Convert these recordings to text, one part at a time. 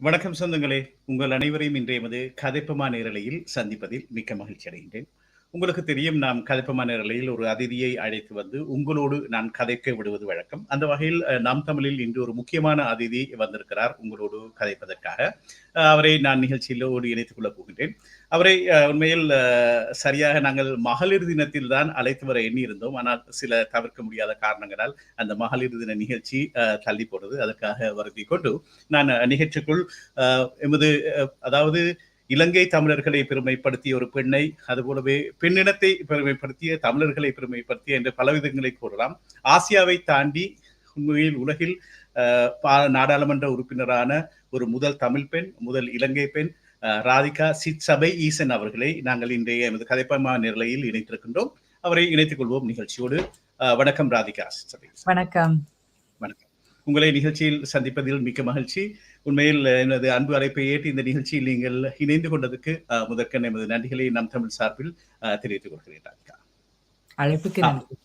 வணக்கம் சொந்தங்களே! உங்கள் அனைவரையும் இன்றைய எமது கதைப்பமா நேரலையில் சந்திப்பதில் மிக்க மகிழ்ச்சி அடைகின்றேன். உங்களுக்கு தெரியும் நாம் கதைப்பமா நேரலையில் ஒரு அதிதியை அழைத்து வந்து உங்களோடு நான் கதைக்க விடுவது வழக்கம். அந்த வகையில் நாம் தமிழில் இன்று ஒரு முக்கியமான அதிதி வந்திருக்கிறார் உங்களோடு கதைப்பதற்காக. அவரை நான் நிகழ்ச்சியிலோடு இணைத்துக் கொள்ளப் போகின்றேன். அவரை உண்மையில் சரியாக நாங்கள் மகளிர் தினத்தில் தான் அழைத்து வர எண்ணியிருந்தோம். ஆனால் சில தவிர்க்க முடியாத காரணங்களால் அந்த மகளிர் தின நிகழ்ச்சி தள்ளி போனது. அதற்காக வருந்திக் கொண்டு நான் நிகழ்ச்சிக்குள் எமது அதாவது இலங்கை தமிழர்களை பெருமைப்படுத்திய ஒரு பெண்ணை, அதுபோலவே பெண்ணினத்தை பெருமைப்படுத்திய தமிழர்களை பெருமைப்படுத்திய என்று பலவிதங்களை கூறலாம். ஆசியாவை தாண்டி உண்மையில் உலகில் நாடாளுமன்ற உறுப்பினரான ஒரு முதல் தமிழ் பெண், முதல் இலங்கை பெண் ராதிகா சித்சபையீசன் அவர்களை நாங்கள் இன்றைய எமது கதைப்பமா நிலையில் இணைத்திருக்கின்றோம். அவரை இணைத்துக் கொள்வோம் நிகழ்ச்சியோடு. வணக்கம் ராதிகா சித்சபையீசன். வணக்கம். வணக்கம். உங்களை நிகழ்ச்சியில் சந்திப்பதில் மிக்க மகிழ்ச்சி. உண்மையில் எனது அன்பு அழைப்பை ஏற்று இந்த நிகழ்ச்சியில் நீங்கள் இணைந்து கொண்டதுக்கு முதற்கண் எமது நன்றிகளை நம் தமிழ் சார்பில் தெரிவித்துக் கொள்கிறேன் ராதிகா. அழைப்புக்கு நன்றி.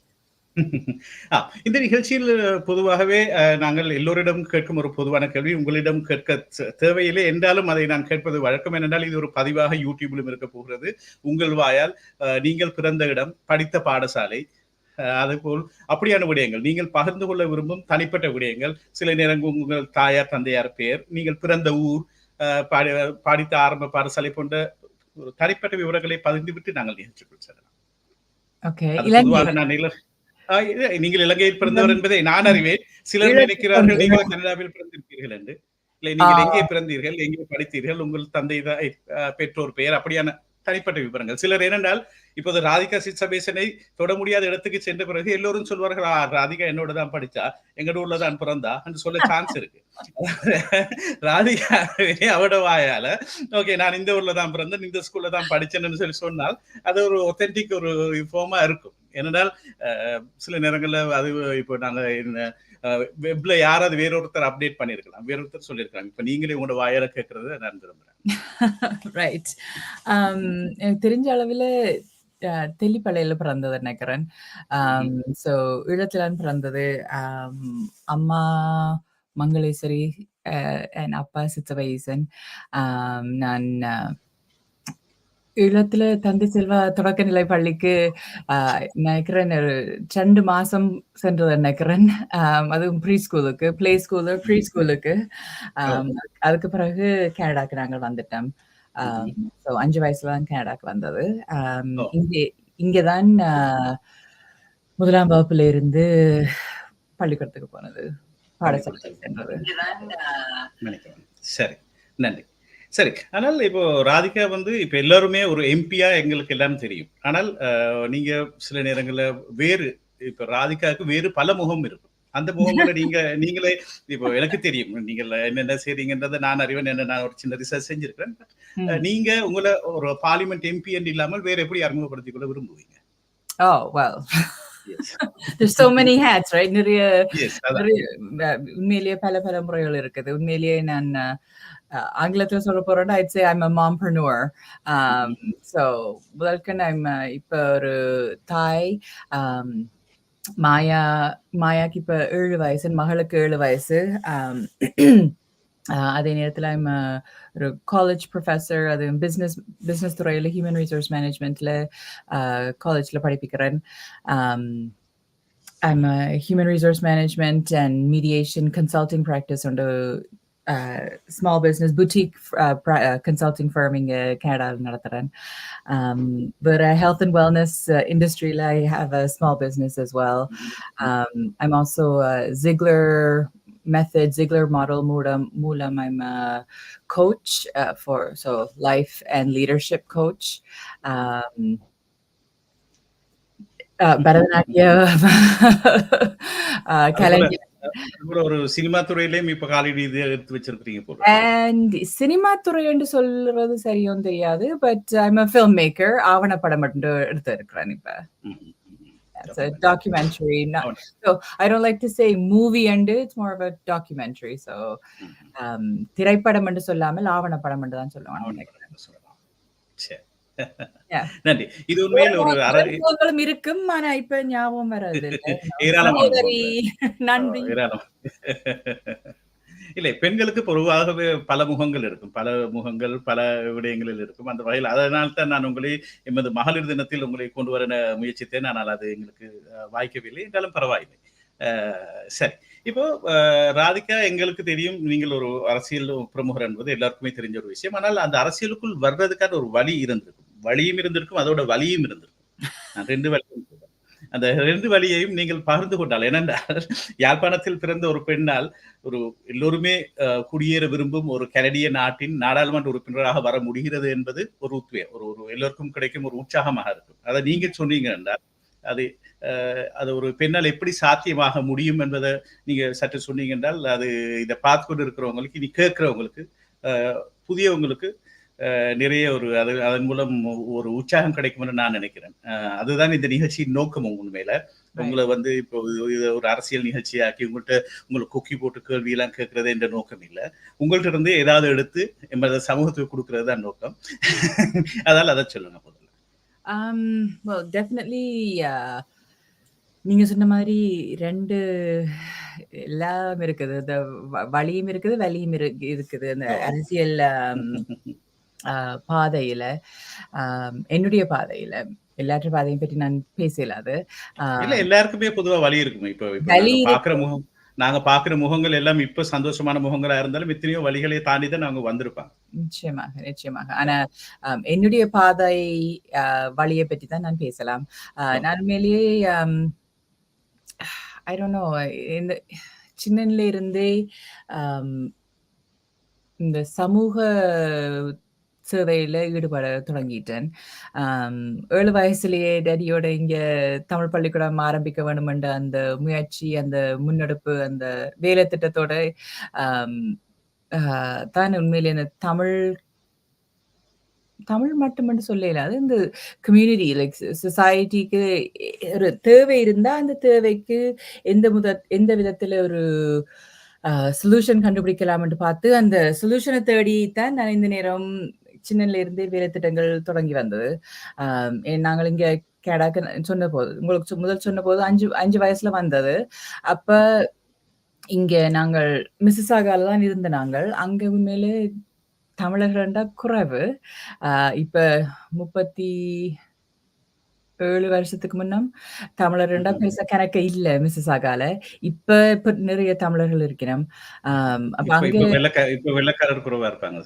இந்த நிகழ்ச்சியில் பொதுவாகவே நாங்கள் எல்லோரிடம் கேட்கும் ஒரு பொதுவான கேள்வி உங்களிடம் கேட்க தேவையில்லை என்றாலும் அதை நான் கேட்பது வழக்கம். என்னென்றால் இது ஒரு பதிவாக யூடியூபிலும் இருக்க போகிறது. உங்கள் வாயால் நீங்கள் பிறந்த இடம், படித்த பாடசாலை, அதுபோல் அப்படியான விடயங்கள், நீங்கள் பகிர்ந்து கொள்ள விரும்பும் தனிப்பட்ட விடயங்கள், சில நேரங்கள் உங்கள் தாயார் தந்தையார் பெயர், நீங்கள் பிறந்த ஊர், படித்த ஆரம்ப பாடசாலை போன்ற ஒரு தனிப்பட்ட விவரங்களை பகிர்ந்துவிட்டு நாங்கள் நிகழ்ச்சிக்குள் செல்லலாம். பொதுவாக நான் நீங்கள் இலங்கையில் பிறந்தவர் என்பதை நான் அறிவேன். சிலர் நினைக்கிறார்கள் நீங்கள் கனடாவில் பிறந்திருப்பீர்கள் என்று. இல்லை, நீங்கள் எங்கே பிறந்தீர்கள், எங்கே படித்தீர்கள், உங்கள் தந்தை பெற்றோர் பெயர், அப்படியான தனிப்பட்ட விவரங்கள். சிலர் ஏனென்றால் இப்போது ராதிகா சித்சபேசனை தொட முடியாத இடத்துக்கு சென்ற பிறகு எல்லோரும் சொல்வார்கள், ராதிகா என்னோட தான் படிச்சா, எங்க ஊர்ல தான் பிறந்தா என்று சொல்ல சான்ஸ் இருக்கு. ராதிகா அவட வாயால ஓகே நான் இந்த ஊர்ல தான் பிறந்தேன், இந்த ஸ்கூல்ல தான் படிச்சேன்னு சொல்லி சொன்னால் அது ஒரு ஒத்தென்டிக் ஒரு ஃபார்மா இருக்கும். ஏனென்றால் சில நேரங்கள்ல அது இப்போ நாங்க வெப்ல யாராவது வேறொருத்தர் அப்டேட் பண்ணிருக்கலாம், வேறொருத்தர் சொல்லியிருக்காங்க. இப்ப நீங்களே உங்களோட வாயால கேட்கறது நான் விரும்புறேன். ரைட். எனக்கு தெரிஞ்ச அளவில் தெல்லிப்பளையில பிறந்தது நினைக்கிறேன். ஸோ ஈழத்திலான் பிறந்தது. அம்மா மங்களேஸ்வரி, என் அப்பா சித்சபையீசன். நான் ஈழத்துல தந்தை செல்வா தொடக்க நிலை பள்ளிக்கு நினைக்கிறேன் ஒரு 2 மாசம் சென்றது நினைக்கிறேன். அதுவும் ப்ரீ ஸ்கூலுக்கு, பிளே ஸ்கூலு, ப்ரீ ஸ்கூலுக்கு. அதுக்கு பிறகு கனடாக்கு நாங்கள் வந்துட்டோம். ஸோ 5 வயசுல தான் கனடாக்கு வந்தது. இங்கதான் 1ஆம் வகுப்புல இருந்து பள்ளிக்கூடத்துக்கு போனது, பாடசாலை சென்றது. சரி, நன்றி. சரி, ஆனால் இப்போ ராதிகா இப்ப எல்லாருமே ஒரு எம்பியா எங்களுக்கு எல்லாம் தெரியும். ஆனால் நீங்க சில நேரங்கள்ல வேறு, இப்ப ராதிகாவுக்கு வேறு பல முகம் இருக்கும். அந்த முகங்களை நீங்களே இப்போ எனக்கு தெரியும் நீங்கள் என்னென்ன செய்றீங்கன்றதை நான் அறிவேன். நான் ஒரு சின்ன ரிசர்ச் செஞ்சிருக்கிறேன். நீங்க உங்களை ஒரு பார்லிமெண்ட் எம்பி என்று இல்லாமல் வேற எப்படி அறிமுகப்படுத்திக் கொள்ள விரும்புவீங்க? Oh well. There's so many hats, right? நிறைய உண்மையிலேயே பல முறைகள் இருக்குது. உண்மையிலேயே நான் ஆங்கிலத்துல சொல்ல போறேன்னா I'd say I'm a mompreneur. So முதல்க்கு நான் இப்ப ஒரு தாய். மாயாக்கு இப்ப 7 வயசு, மகளுக்கு 7 வயசு. அதே நேரத்தில் I'm ஒரு காலேஜ் ப்ரொஃபஸர். அது பிஸ்னஸ் துறையில் ஹியூமன் ரிசோர்ஸ் மேனேஜ்மெண்ட்ல காலேஜ்ல படிப்பிக்கிறேன். I'm a human resource management and mediation consulting practice under small business boutique consulting firm in Canada நடத்துறேன். But health and wellness industry I have a small business as well. I'm also a Ziegler model மூலம் I'm a coach for life and leadership coach. பரதநாட்டிய கலைஞர். ஒரு cinema துறையிலேயும் இப்ப காலடி எடுத்து வச்சிருக்கீங்க போல. And cinema துறை என்று சொல்றது சரியும் தெரியாது, but I'm a filmmaker. ஆவணப்படம் மட்டும் எடுத்து இருக்கிறேன் இப்ப. It's a documentary. So I don't like to say movie and it's more of a documentary. So திரைப்படம் என்று சொல்லாமல் ஆவணப்படம் என்று தான் சொல்லுவாங்க. நன்றி. இது உண்மையில் ஒரு அனுபவங்களும் இருக்கும், ஆனா இப்ப ஞாபகம் வராது. நன்றி. இல்ல இல்லை, பெண்களுக்கு பொதுவாகவே பல முகங்கள் இருக்கும். பல முகங்கள், பல விடயங்களில் இருக்கும். அந்த வகையில் அதனால் தான் நான் உங்களை எமது மகளிர் தினத்தில் உங்களை கொண்டு வர முயற்சித்தேன். ஆனால் அது எங்களுக்கு வாய்க்கவில்லை. என்றாலும் பரவாயில்லை. அ சரி. இப்போ ராதிகா, எங்களுக்கு தெரியும் நீங்கள் ஒரு அரசியல் பிரமுகர் என்பது எல்லாருக்குமே தெரிஞ்ச ஒரு விஷயம். ஆனால் அந்த அரசியலுக்குள் வர்றதுக்கான ஒரு வழி இருந்திருக்கும். வழியும் இருந்திருக்கும், அதோட வலியும் இருந்திருக்கும். நான் 2 வழியும் சொல்றேன். அந்த 2 வழியையும் நீங்கள் பகிர்ந்து கொண்டால், ஏனென்றால் யாழ்ப்பாணத்தில் பிறந்த ஒரு பெண்ணால் ஒரு எல்லோருமே குடியேற விரும்பும் ஒரு கனடிய நாட்டின் நாடாளுமன்ற உறுப்பினராக வர முடிகிறது என்பது ஒரு உத்வேகம். ஒரு ஒரு எல்லோருக்கும் கிடைக்கும் ஒரு உற்சாகமாக இருக்கும். அதை நீங்க சொன்னீங்க என்றால், அது அது ஒரு பெண்ணால் எப்படி சாத்தியமாக முடியும் என்பதை நீங்க சற்று சொன்னீங்க என்றால், அது இதை பார்த்து கொண்டு இருக்கிறவங்களுக்கு, இனி கேட்கிறவங்களுக்கு, புதியவங்களுக்கு நிறைய ஒரு அதன் மூலம் ஒரு உற்சாகம் கிடைக்கும் என்று நான் நினைக்கிறேன். அதுதான் இந்த நிகழ்ச்சியின் நோக்கமும் உண்மையில. உங்களை வந்து இப்போ ஒரு அரசியல் நிகழ்ச்சியாக்கி உங்களை கொக்கி போட்டு கேள்வி எல்லாம் கேட்கறது என்ற நோக்கம் இல்லை. உங்கள்ட்ட இருந்து ஏதாவது எடுத்து எமது சமூகத்துக்கு கொடுக்கறது தான் நோக்கம். அதால அதை சொல்லுங்க முதல்ல. Well, definitely, நீங்க சொன்ன மாதிரி 2 எல்லாம் இருக்குது. இந்த வழியும் இருக்குது, வலியும் இருக்குது. அந்த அரசியல் பாதையில, என்னுடைய பாதையில. எல்லாற்ற பாதையும் பற்றி நான் பேசலாது. இல்ல, எல்லாருக்குமே பொதுவா வலி இருக்குமே. இப்போ வலி நாங்க பாக்குற முகங்கள் எல்லாம் இப்ப சந்தோஷமான முகங்களா இருந்தாலும் எத்தனையோ வழிகளை தாண்டி தான் அவங்க வந்திருப்பாங்க. நிச்சயமாக, நிச்சயமாக. ஆனா என்னுடைய பாதை வழியை பற்றி தான் நான் பேசலாம். நான் உண்மையிலேயே ஐ டோன்ட் நோ, இந்த சின்னன்ல இருந்தே இந்த சமூக சேவையில ஈடுபட தொடங்கிட்டேன். 7 வயசுலயே டேடியோட இங்க தமிழ் பள்ளிக்கூடம் ஆரம்பிக்க வேண்டும் என்ற அந்த முயற்சி, அந்த முன்னெடுப்பு, அந்த வேலை திட்டத்தோட தான் உண்மையிலே இந்த தமிழ் மட்டும்னு சொல்லல. அது இந்த கம்யூனிட்டி, லைக் சொசைட்டிக்கு ஒரு தேவை இருந்தா அந்த தேவைக்கு எந்த விதத்துல ஒரு சொல்யூஷன் கண்டுபிடிக்கலாம் என்று பார்த்து அந்த சொல்யூஷனை தேடி தான் நான் இந்த நேரம் சின்னல இருந்தே வேலை திட்டங்கள் தொடங்கி வந்தது. நாங்கள் இங்க கேடாக்கு சொன்ன போது, உங்களுக்கு முதல் சொன்ன போது 5 வயசுல வந்தது. அப்ப இங்க நாங்கள் மிசிசாகால தான் இருந்த நாங்கள். அங்க உண்மையிலே தமிழர்கள்டா குறைவு. இப்ப 37 வருஷத்துக்கு முன்னம் தமிழர்ண்டா பெருசா கணக்க இல்ல மிசிசாகால. இப்ப நிறைய தமிழர்கள் இருக்கிறோம். அப்ப அங்க இப்ப வெள்ளக்காரர் குறைவா இருப்பாங்க.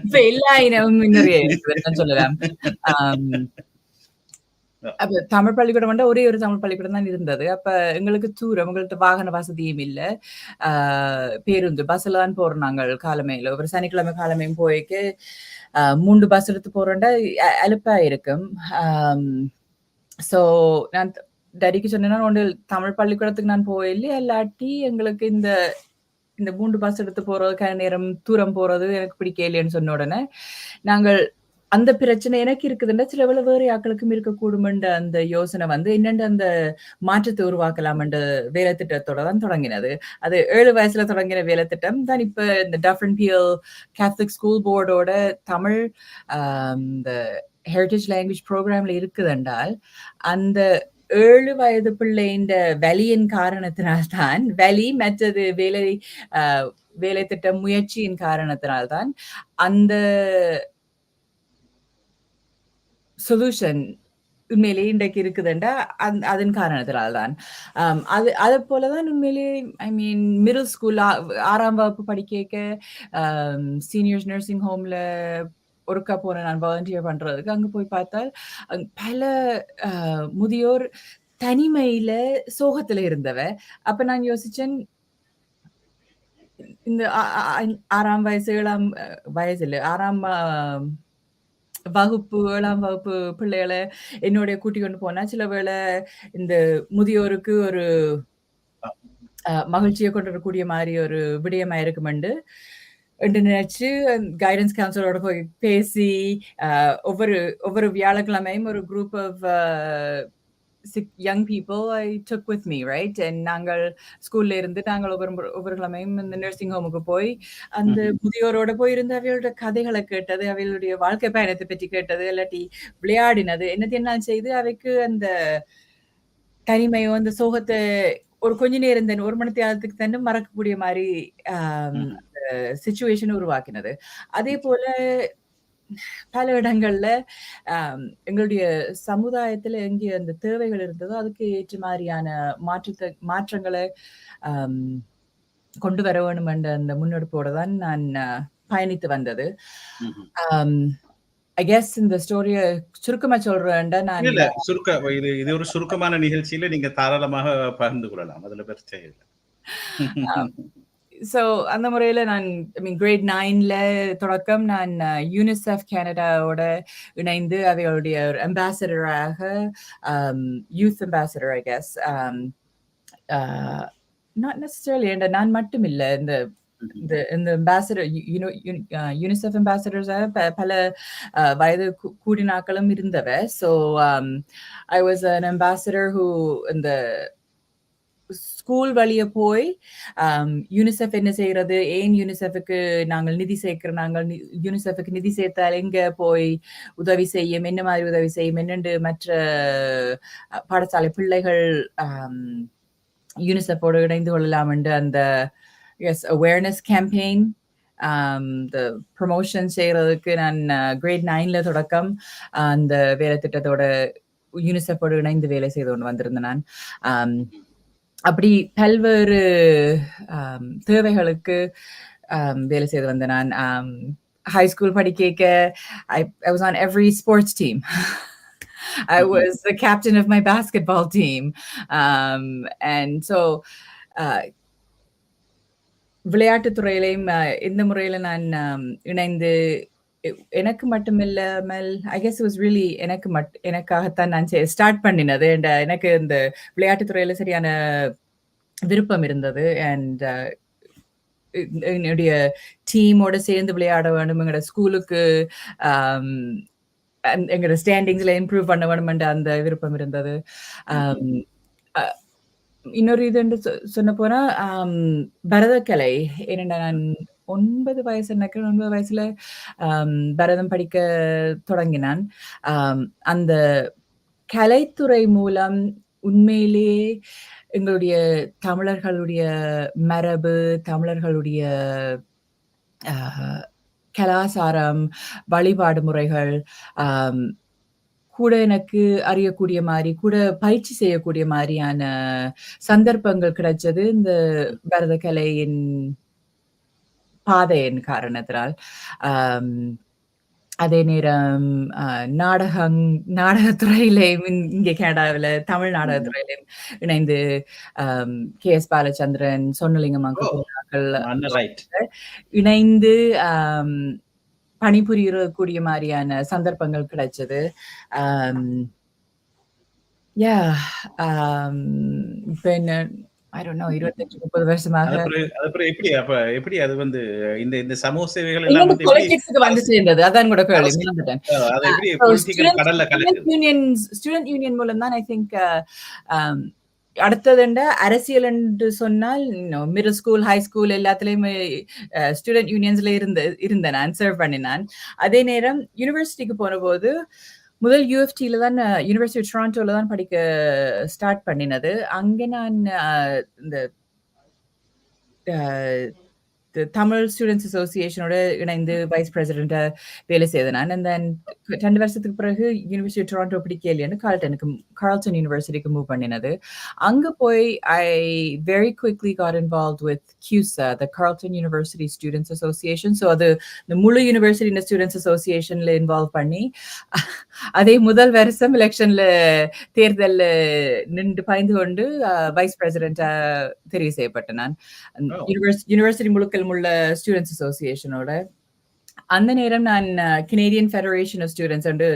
இப்ப எல்லா இனமும் நிறைய இருக்குதுன்னு சொல்லலாம். அப்ப தமிழ் பள்ளிக்கூடம் வந்து ஒரே ஒரு தமிழ் பள்ளிக்கூடம் தான் இருந்தது. அப்ப எங்களுக்கு தூரம், எங்கள்ட்ட வாகன வசதியும் இல்ல. பேருந்து பஸ்ல தான் போறோம் நாங்கள் காலமையில. ஒரு சனிக்கிழமை காலமையும் போய்க்கு 3 பஸ் எடுத்து போறோம்டா அலுப்பா இருக்கும். சோ நான் டேடிக்கு சொன்னேன்னா, ஒன்று தமிழ் பள்ளிக்கூடத்துக்கு நான் போயில்லை, இல்லாட்டி எங்களுக்கு இந்த 3 பஸ் எடுத்து போறதுக்கான நேரம் தூரம் போறது எனக்கு பிடிக்கலைன்னு சொன்ன உடனே நாங்கள் அந்த பிரச்சனை எனக்கு இருக்குதுன்னா சில வேற யாக்களுக்கும் இருக்கக்கூடுமென்ற அந்த யோசனை வந்து என்னென்று அந்த மாற்றத்தை உருவாக்கலாம் என்ற வேலை திட்டத்தோட தான் தொடங்கினது. அது 7 வயசுல தொடங்கின வேலை திட்டம் தான் இப்ப இந்த டஃபன்பியல் கேத்தலிக் ஸ்கூல் போர்டோட தமிழ் இந்த ஹெரிட்டேஜ் லாங்குவேஜ் ப்ரோக்ராம்ல இருக்குது என்றால், அந்த 7 வயது பிள்ளையின் வலியின் காரணத்தினால்தான், வலி மற்றது வேலை திட்டம் முயற்சியின் காரணத்தினால்தான் அந்த சொல்யூஷன் உண்மையிலேயே இன்றைக்கு இருக்குதுண்டா அதன் காரணத்தினால்தான். அது போலதான் உண்மையிலேயே ஐ மீன் மிடில் ஸ்கூல் 6ஆம் வகுப்பு படிக்க சீனியர்ஸ் நர்சிங் ஹோம்ல ஒருக்கா போன நான் வாலண்டியர் பண்றதுக்கு. அங்க போய் பார்த்தால் பல முதியோர் தனிமையில சோகத்துல இருந்தவ. அப்ப நான் யோசிச்சேன், இந்த 6ஆம் வயசு 7ஆம் வயசு இல்ல 6ஆம் வகுப்பு 7ஆம் வகுப்பு பிள்ளைகளை என்னோட கூட்டி கொண்டு போனா சில வேளை இந்த முதியோருக்கு ஒரு மகிழ்ச்சியை கொண்டு வரக்கூடிய மாதிரி ஒரு விடயமா இருக்குமெண்டு என்று நினைச்சு கைடன்ஸ் கவுன்சிலரோட போய் பேசி ஒவ்வொரு வியாழக்கிழமையும் ஒரு group of young people I took with me, right? And நாங்கள் ஸ்கூல்ல இருந்து நாங்கள் ஒவ்வொரு கிழமையும் இந்த நர்சிங் ஹோமுக்கு போய் அந்த முதியோரோட போயிருந்து அவையோட கதைகளை கேட்டது, அவைகளுடைய வாழ்க்கை பயணத்தை பற்றி கேட்டது, இல்லாட்டி விளையாடினது, என்ன செய்து அவைக்கு அந்த தனிமையோ அந்த சோகத்தை ஒரு கொஞ்ச நேரம் தான் 1 மணி நேரத்துக்கு தானே மறக்கக்கூடிய மாரி ம்ஹ்ம். சிச்சுவேஷன் உருவாக்கினது. அதேபோல பல இடங்கள்ல எங்களுடைய சமுதாயத்துல எங்கே அந்த தேவைகள் இருந்ததோ, அதுக்கு ஏற்ற மாரியான மாற்றங்கள அம் கொண்டு வர வேணும் என்ற அந்த முன்னெடுப்போட தான் நான் பயணித்து வந்தது. ம்ஹ்ம். அம் ஐ கெஸ் இந்த ஸ்டோரிய சுருக்கமா சொல்றேன்டா நான் இல்ல, இல்ல. இது இது ஒரு சுருக்கமான நிகழ்ச்சியில நீங்க தாராளமாக பகிர்ந்து கொள்ளலாம். அதுல பிரச்சனை இல்ல. ஸோ அந்த முறையில நான் ஐ மீன் கிரேட் 9ல தொடக்கம் நான் யூனிசெஃப் கனடாவோட இணைந்து அவைகளுடைய ஒரு அம்பாசடராக youth ambassador I guess not necessarily நான் மட்டும் இல்ல. இந்த ம்ஹ்ம். இந்த அம்பாசடர் யூனிசெஃப் அம்பாசடர்ஸ் பல வயது கூடினாக்களும் இருந்தவ. So I was an ambassador who இந்த ஸ்கூல் வழிய போய் யூனிசெஃப் என்ன செய்யறது, ஏன் யூனிசெஃப்க்கு நாங்கள் நிதி சேர்க்கிறோம், நாங்கள் யூனிசெஃப்க்கு நிதி சேர்த்தால் எங்க போய் உதவி செய்யும், என்ன மாதிரி உதவி செய்யும், என்னென்று மற்ற பாடசாலை பிள்ளைகள் யூனிசெஃபோடு இணைந்து கொள்ளலாம் என்று அந்த அவேர்னஸ் கேம்பெயின் இந்த ப்ரமோஷன் செய்யறதுக்கு நான் கிரேட் 9ல தொடக்கம் அந்த வேலை திட்டத்தோட யூனிசெஃபோடு இணைந்து வேலை செய்து கொண்டு வந்திருந்தேன் நான். அப்படி பல்வேறு தேவைகளுக்கு வேலை செய்து வந்தேன் நான். ஹை ஸ்கூல் படிக்க I was on every sports team. I was the captain of my basketball team. And so விளையாட்டுத் துறையிலையும் இந்த முறையில நான் இணைந்து எனக்கு மட்டுமில்லாமல் ஐ கெஸ் வாஸ் ரியலி எனக்காகத்தான் நான் ஸ்டார்ட் பண்ணினது. எனக்கு இந்த விளையாட்டுத் துறையில சரியான விருப்பம் இருந்தது. அண்ட் என்னுடைய டீமோட சேர்ந்து விளையாட வேண்டும், எங்களோட ஸ்கூலுக்கு எங்களோட ஸ்டாண்டிங்ஸ்ல இம்ப்ரூவ் பண்ண வேண்டும் என்ற அந்த விருப்பம் இருந்தது. இன்னொரு இது சொன்ன போனா பரதக்கலை. ஏனென்றா நான் 9 வயசுல பரதம் படிக்க தொடங்கினான். அந்த கலைத்துறை மூலம் உண்மையிலேயே எங்களுடைய தமிழர்களுடைய மரபு, தமிழர்களுடைய கலாசாரம், வழிபாடு முறைகள் கூட எனக்கு அறியக்கூடிய மாரி, கூட பயிற்சி செய்யக்கூடிய மாரியான சந்தர்ப்பங்கள் கிடைச்சது இந்த பரதக்கலையின் பாதையின் காரணத்தினால். அதே நேரம் நாடகத்துறையிலேயும் இங்கே கனடாவில தமிழ் நாடகத்துறையிலேயும் இணைந்து கே.எஸ். பாலச்சந்திரன், சொர்ணலிங்கம் இணைந்து பணிபுரியக்கூடிய மாதிரியான சந்தர்ப்பங்கள் கிடைச்சது. இப்ப என்ன I don't know 25-30 வருஷமாக எப்படி அது வந்து இந்த சமூக சேவைகள் எல்லாம் வந்து பொலிட்டிக்ஸ்க்கு வந்து சேர்ந்தது. அதான் கூட கேள்வி மறந்துட்டேன். அது எப்படி பொலிட்டிக்கல் கடல்ல கலக்குது? ஸ்டூடெண்ட் யூனியன் மூலம் தான் ஐ திங்க் அடுத்தது அரசியல் என்று சொன்னால் மிடில் ஸ்கூல், ஹை ஸ்கூல் எல்லாத்துலயுமே ஸ்டூடெண்ட் யூனியன்ஸ்ல இருந்தேன் நான், சர்வ் பண்ணினான். அதே நேரம் யூனிவர்சிட்டிக்கு போன போது முதல் யூஎஃப்டில தான், யூனிவர்சிட்டி ஆஃப் டொரண்டோல தான் படிக்க ஸ்டார்ட் பண்ணினது. அங்கே நான் இந்த தமிழ் ஸ்டூடெண்ட்ஸ் அசோசியேஷனோட இணைந்து வைஸ் பிரசிடென்ட்டா வேலை செய்தேன் நான். அண்ட் தென் 2 வருஷத்துக்கு பிறகு யூனிவர்சிட்டி ஆஃப் டொரண்டோ பிடிக்கலைன்னு கார்ல்டன் யூனிவர்சிட்டிக்கு மூவ் பண்ணினது. அங்க போய் I very quickly got involve with CUSA, the Carleton University Students Association. So அது இந்த முழு யூனிவர்சிட்டி ஸ்டூடெண்ட்ஸ் அசோசியேஷன்ல இன்வால்வ் பண்ணி அதே முதல் வருஷம் எலெக்ஷன்ல தேர்தல்ல நின்று பாய்ந்து கொண்டு வைஸ் பிரசிடென்ட்டா தெரிவு செய்யப்பட்டேன் நான். யூனிவர்சிட்டி முழுக்க உள்ள ஸ்டூடெண்ட்ஸ் அசோசியேஷனோட. அந்த நேரம் நான் Canadian Federation of Students and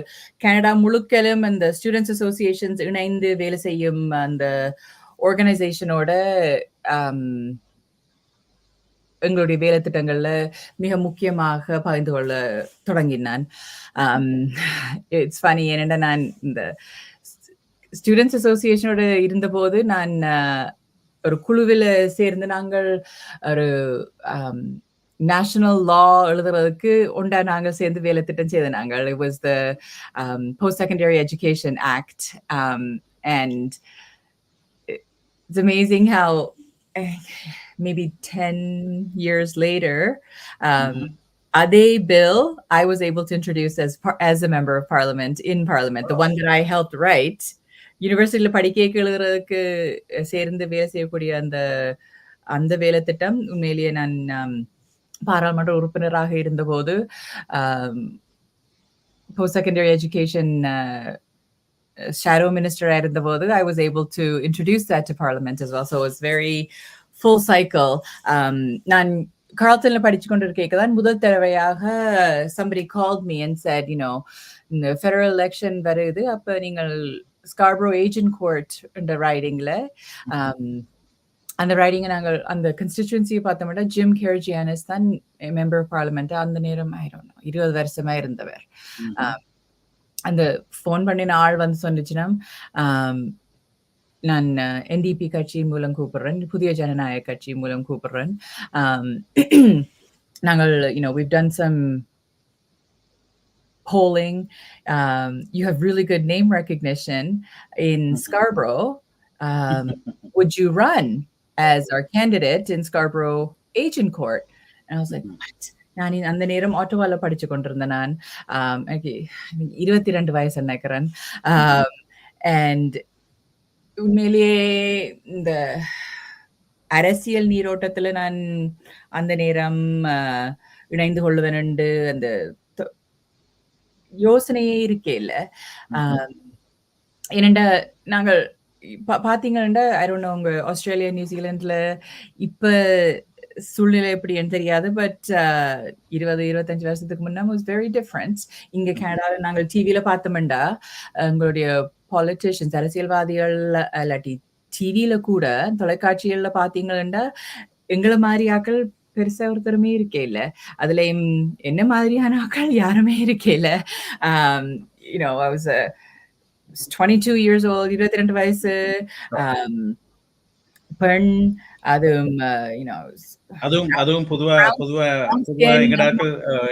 Canada முழுக்கலும் அந்த ஸ்டூடெண்ட்ஸ் அசோசியேஷன்ஸ் இணைந்து வேலை செய்யும் அந்த ஆர்கனைசேஷனோட எங்களுடைய வேலை திட்டங்கள்ல மிக முக்கியமாக பகிர்ந்து கொள்ள தொடங்கினான். இட்ஸ் ஃபனி, ஏனென்றா நான் இந்த ஸ்டூடெண்ட்ஸ் அசோசியேஷனோட இருந்தபோது நான் ஒரு குழுவில் சேர்ந்து நாங்கள் ஒரு நேஷனல் லா எழுதுறதுக்கு நாங்கள் சேர்ந்து வேலை திட்டம் செய்த நாங்கள். It was the Post Secondary Education Act, and it's amazing how maybe 10 years later, um, Ade bill I was able to introduce as a member of parliament in parliament, the one that I helped write. யூனிவர்சிட்டியில படிக்க எழுதுறதுக்கு சேர்ந்து வேலை செய்யக்கூடிய அந்த அந்த வேலை திட்டம் உண்மையிலேயே நான் பாராளுமன்ற உறுப்பினராக இருந்தபோது post secondary education shadow minister ஆயிருந்தபோது I was able to introduce that to parliament as well. So it's very full cycle. நான் கார்ல்டன்ல படிச்சு கொண்டிருக்க தான் முதல் தடவையாக somebody called me and said, you know, இந்த federal election வருது, அப்ப நீங்கள் Scarborough Agent Court இந்த ரைடிங்ல அந்த ரைடிங்கை நாங்கள் அந்த கன்ஸ்டிச்சுவன்சியை பார்த்தோம்னா ஜிம் கேர்ஜியானஸ் தான் மெம்பர் ஆஃப் பார்லிமெண்ட். அந்த நேரம் I don't know 20 வருஷமா இருந்தவர். அந்த ஃபோன் பண்ணின ஆள் வந்து சொன்னிச்சுன்னா, நான் என்டிபி கட்சியின் மூலம் கூப்பிடுறேன், புதிய ஜனநாயக கட்சி மூலம் கூப்பிடுறேன். நாங்கள் we've done some polling. You have really good name recognition in Scarborough. Would you run as our candidate in Scarborough Agent Court? And I was like, what? நான் அந்த நேரம் ஆட்டோவால படிச்சு கொண்டிருந்தேன். நான் எனக்கு 22 வயசு நினைக்கிறேன். அண்ட் உண்மையிலேயே இந்த அரசியல் நீரோட்டத்துல நான் அந்த நேரம் இணைந்து கொள்ளுவேன் என்று அந்த யோசனையே இருக்கே இல்ல. ஏனெண்டா நாங்கள் பாத்தீங்கன்னா I don't know உங்க ஆஸ்திரேலியா நியூசிலாந்துல இப்ப சூழ்நிலை எப்படின்னு தெரியாது, பட் 20-25 வருஷத்துக்கு முன்ன was very different. இங்க கனடால நாங்கள் டிவில பார்த்தோம்டா எங்களுடைய politicians அரசியல்வாதிகள் இல்லாட்டி டிவில கூட தொலைக்காட்சிகள்ல பாத்தீங்கன்னா எங்களை மாதிரி ஆக்கள் பெருசா ஒருத்தருமே இருக்கே இல்ல. அதுலயும் என்ன மாதிரியான ஆக்கள் யாருமே இருக்கே இல்ல. I was 22 years old, 22 வயசு, பெண், அதுவும் அதுவும் பொதுவா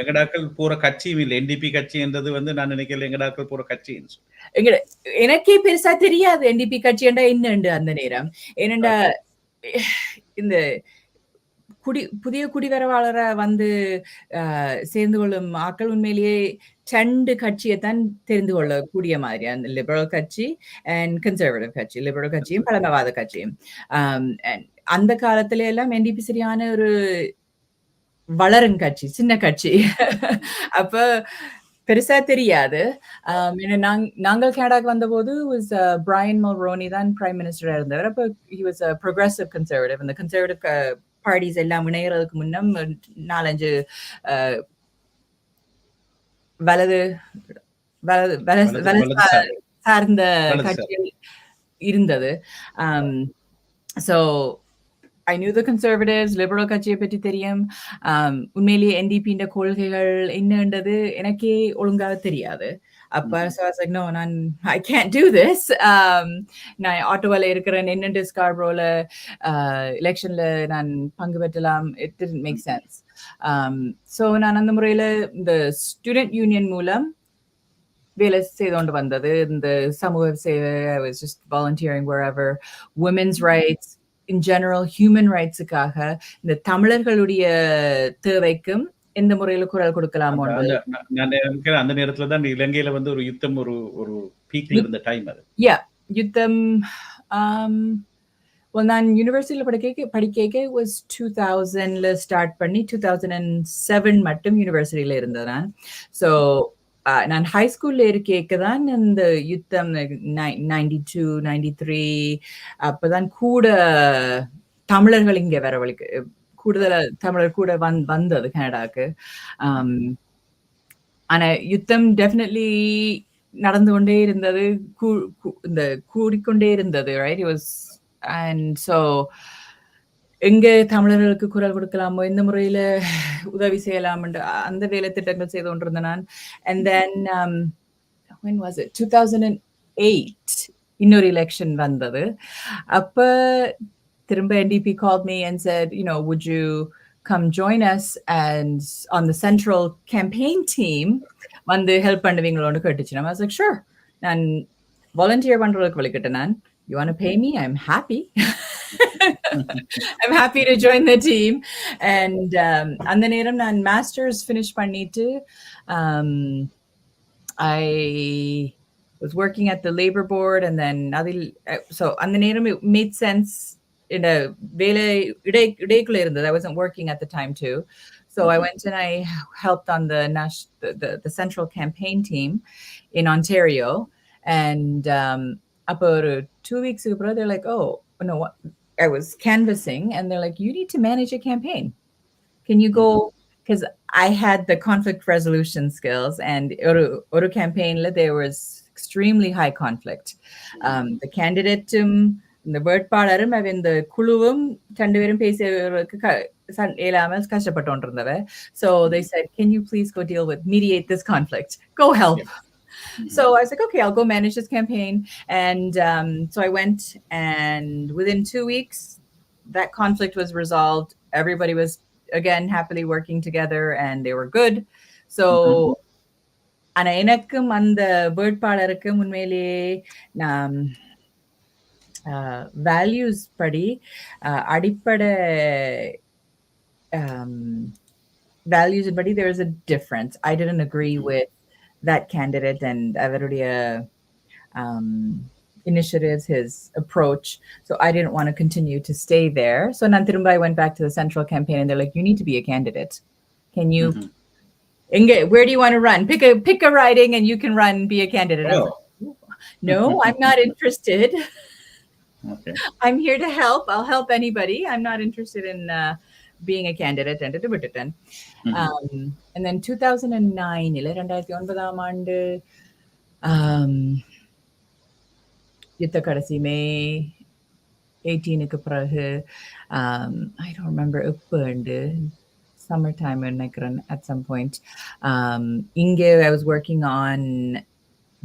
எங்கடாக்கள் போற கட்சியும் இல்ல. என்டிபி கட்சி என்றது வந்து நான் நினைக்கல எங்கடாக்கள் போற கட்சி. எனக்கே பெருசா தெரியாது என்டிபி கட்சி என்றா என்னண்டு அந்த நேரம். ஏனெண்டா இந்த புதிய குடிவரவாளரை வந்து சேர்ந்து கொள்ளும் ஆக்கள் உண்மையிலேயே 2 கட்சியைத்தான் தெரிந்து கொள்ளக்கூடிய மாதிரி, அந்த லிபரல் கட்சி அண்ட் கன்சர்வேட்டிவ் கட்சி. லிபரல் கட்சியும் பழமைவாத கட்சியும். அந்த காலத்துல எல்லாம் என்டிபி சரியான ஒரு வளரும் கட்சி, சின்ன கட்சி. அப்ப பெருசா தெரியாது. நாங்கள் கனடாக்கு வந்தபோது பிரையன் மல்ரோனி தான் பிரைம் மினிஸ்டரா இருந்தவர். அப்ப he was a progressive conservative. அந்த கன்சர்வேட்டிவ் பார்ட்டிஸ் எல்லாம் இணையறதுக்கு முன்னம் 4-5 வலது சார்ந்த கட்சிகள் இருந்தது. So I knew the conservatives, liberal கட்சியை பற்றி தெரியும். உண்மையிலேயே என்டிபின்ற கொள்கைகள் என்னன்றது எனக்கே ஒழுங்காக தெரியாது. அப்ப so I was like, no, I can't do this. நான் ஆட்டோவால இருக்கிறேன், என்னென்று ஸ்கார்பரோல எலெக்ஷன்ல நான் பங்கு பெற்றலாம். It didn't make sense. So நான் அந்த முறையில இந்த ஸ்டூடெண்ட் யூனியன் மூலம் வேலை செய்து கொண்டு வந்தது. இந்த சமூக சேவை, I was just volunteering wherever. Women's rights in general, human rights-க்காக இந்த தமிழர்களுடைய தேவைக்கும் எந்த முறையில குரல் கொடுக்கலாமோ. அந்த நேரத்துல தான் இலங்கையில வந்து ஒரு யுத்தம் ஒரு பீக்ல இருந்த டைம் அது. யுத்தம் நான் யூனிவர்சிட்டியில படிக்க was 2000ல ஸ்டார்ட் பண்ணி 2007 மட்டும் யூனிவர்சிட்டியில இருந்தேன் நான். ஸோ நான் ஹை ஸ்கூல்ல இருக்க தான் இந்த யுத்தம் 92, 93 அப்பதான் கூட தமிழர்கள் இங்க வரவழைக்கு கூடுதல தமிழர் கூட வந்தது கனடாக்கு. ஆனா யுத்தம் டெஃபினெட்லி நடந்து கொண்டே இருந்தது, இந்த கூடிக்கொண்டே இருந்தது, ரைட்? அண்ட் ஸோ எங்க தமிழர்களுக்கு குரல் கொடுக்கலாமோ, இந்த முறையில உதவி செய்யலாம் அந்த வேலை திட்டங்கள் செய்து கொண்டிருந்தேன் நான். And then when was it 2008 இன்னொரு எலெக்ஷன் வந்தது. அப்ப திரும்ப NDP called me and said, would you come join us and on the central campaign team வந்து ஹெல்ப் பண்ணுவீங்களோன்னு கேட்டுச்சு. I was like, sure. நான் வாலண்டியர் பண்றதுக்கு வலிக்கிட்டேன் நான். You want to pay me? I'm happy. I'm happy to join the team. And அந்த நேரம் நான் masters finish பண்ணிட்டு um, I was working at the labor board, and then so அந்த நேரம் it made sense in a வேலை இடைக்குள்ள இருந்தது. I wasn't working at the time too. So I went and I helped on the central campaign team in Ontario. And அப்போ ஒரு 2 weeks ago, they're like, oh, no, what? I was canvassing, and they're like, you need to manage a campaign. Can you go? Because I had the conflict resolution skills, and Oru campaign, there was extremely high conflict. The candidate, the bird பாடரும் the குழுவும் ரெண்டு பேரும் பேசியவர்களுக்கு கஷ்டப்பட்டு. So they said, can you please go mediate this conflict? Go help. So I was like, okay, I'll go manage this campaign. And so I went, and within 2 weeks, that conflict was resolved. Everybody was, again, happily working together, and they were good. So, ஆனா எனக்கும் அந்த வேட்பாளருக்கு உண்மையிலேயே values படி அடிப்படை values படி there is a difference. I didn't agree with that candidate and அவருடைய initiatives, his approach. So I didn't want to continue to stay there. So நான் திரும்ப I went back to the central campaign, and they're like, you need to be a candidate. Can you, where do you want to run? Pick a riding and you can run, be a candidate. I was like, no, I'm not interested. Okay. I'm here to help. I'll help anybody. I'm not interested in being a candidate. And then 2009, 2009 ஆண்டு யுத்த கடைசி மே 18க்கு பிறகு I don't remember எப்போ உண்டு summertime நினைக்கிறேன் at some point. இங்கே I was working on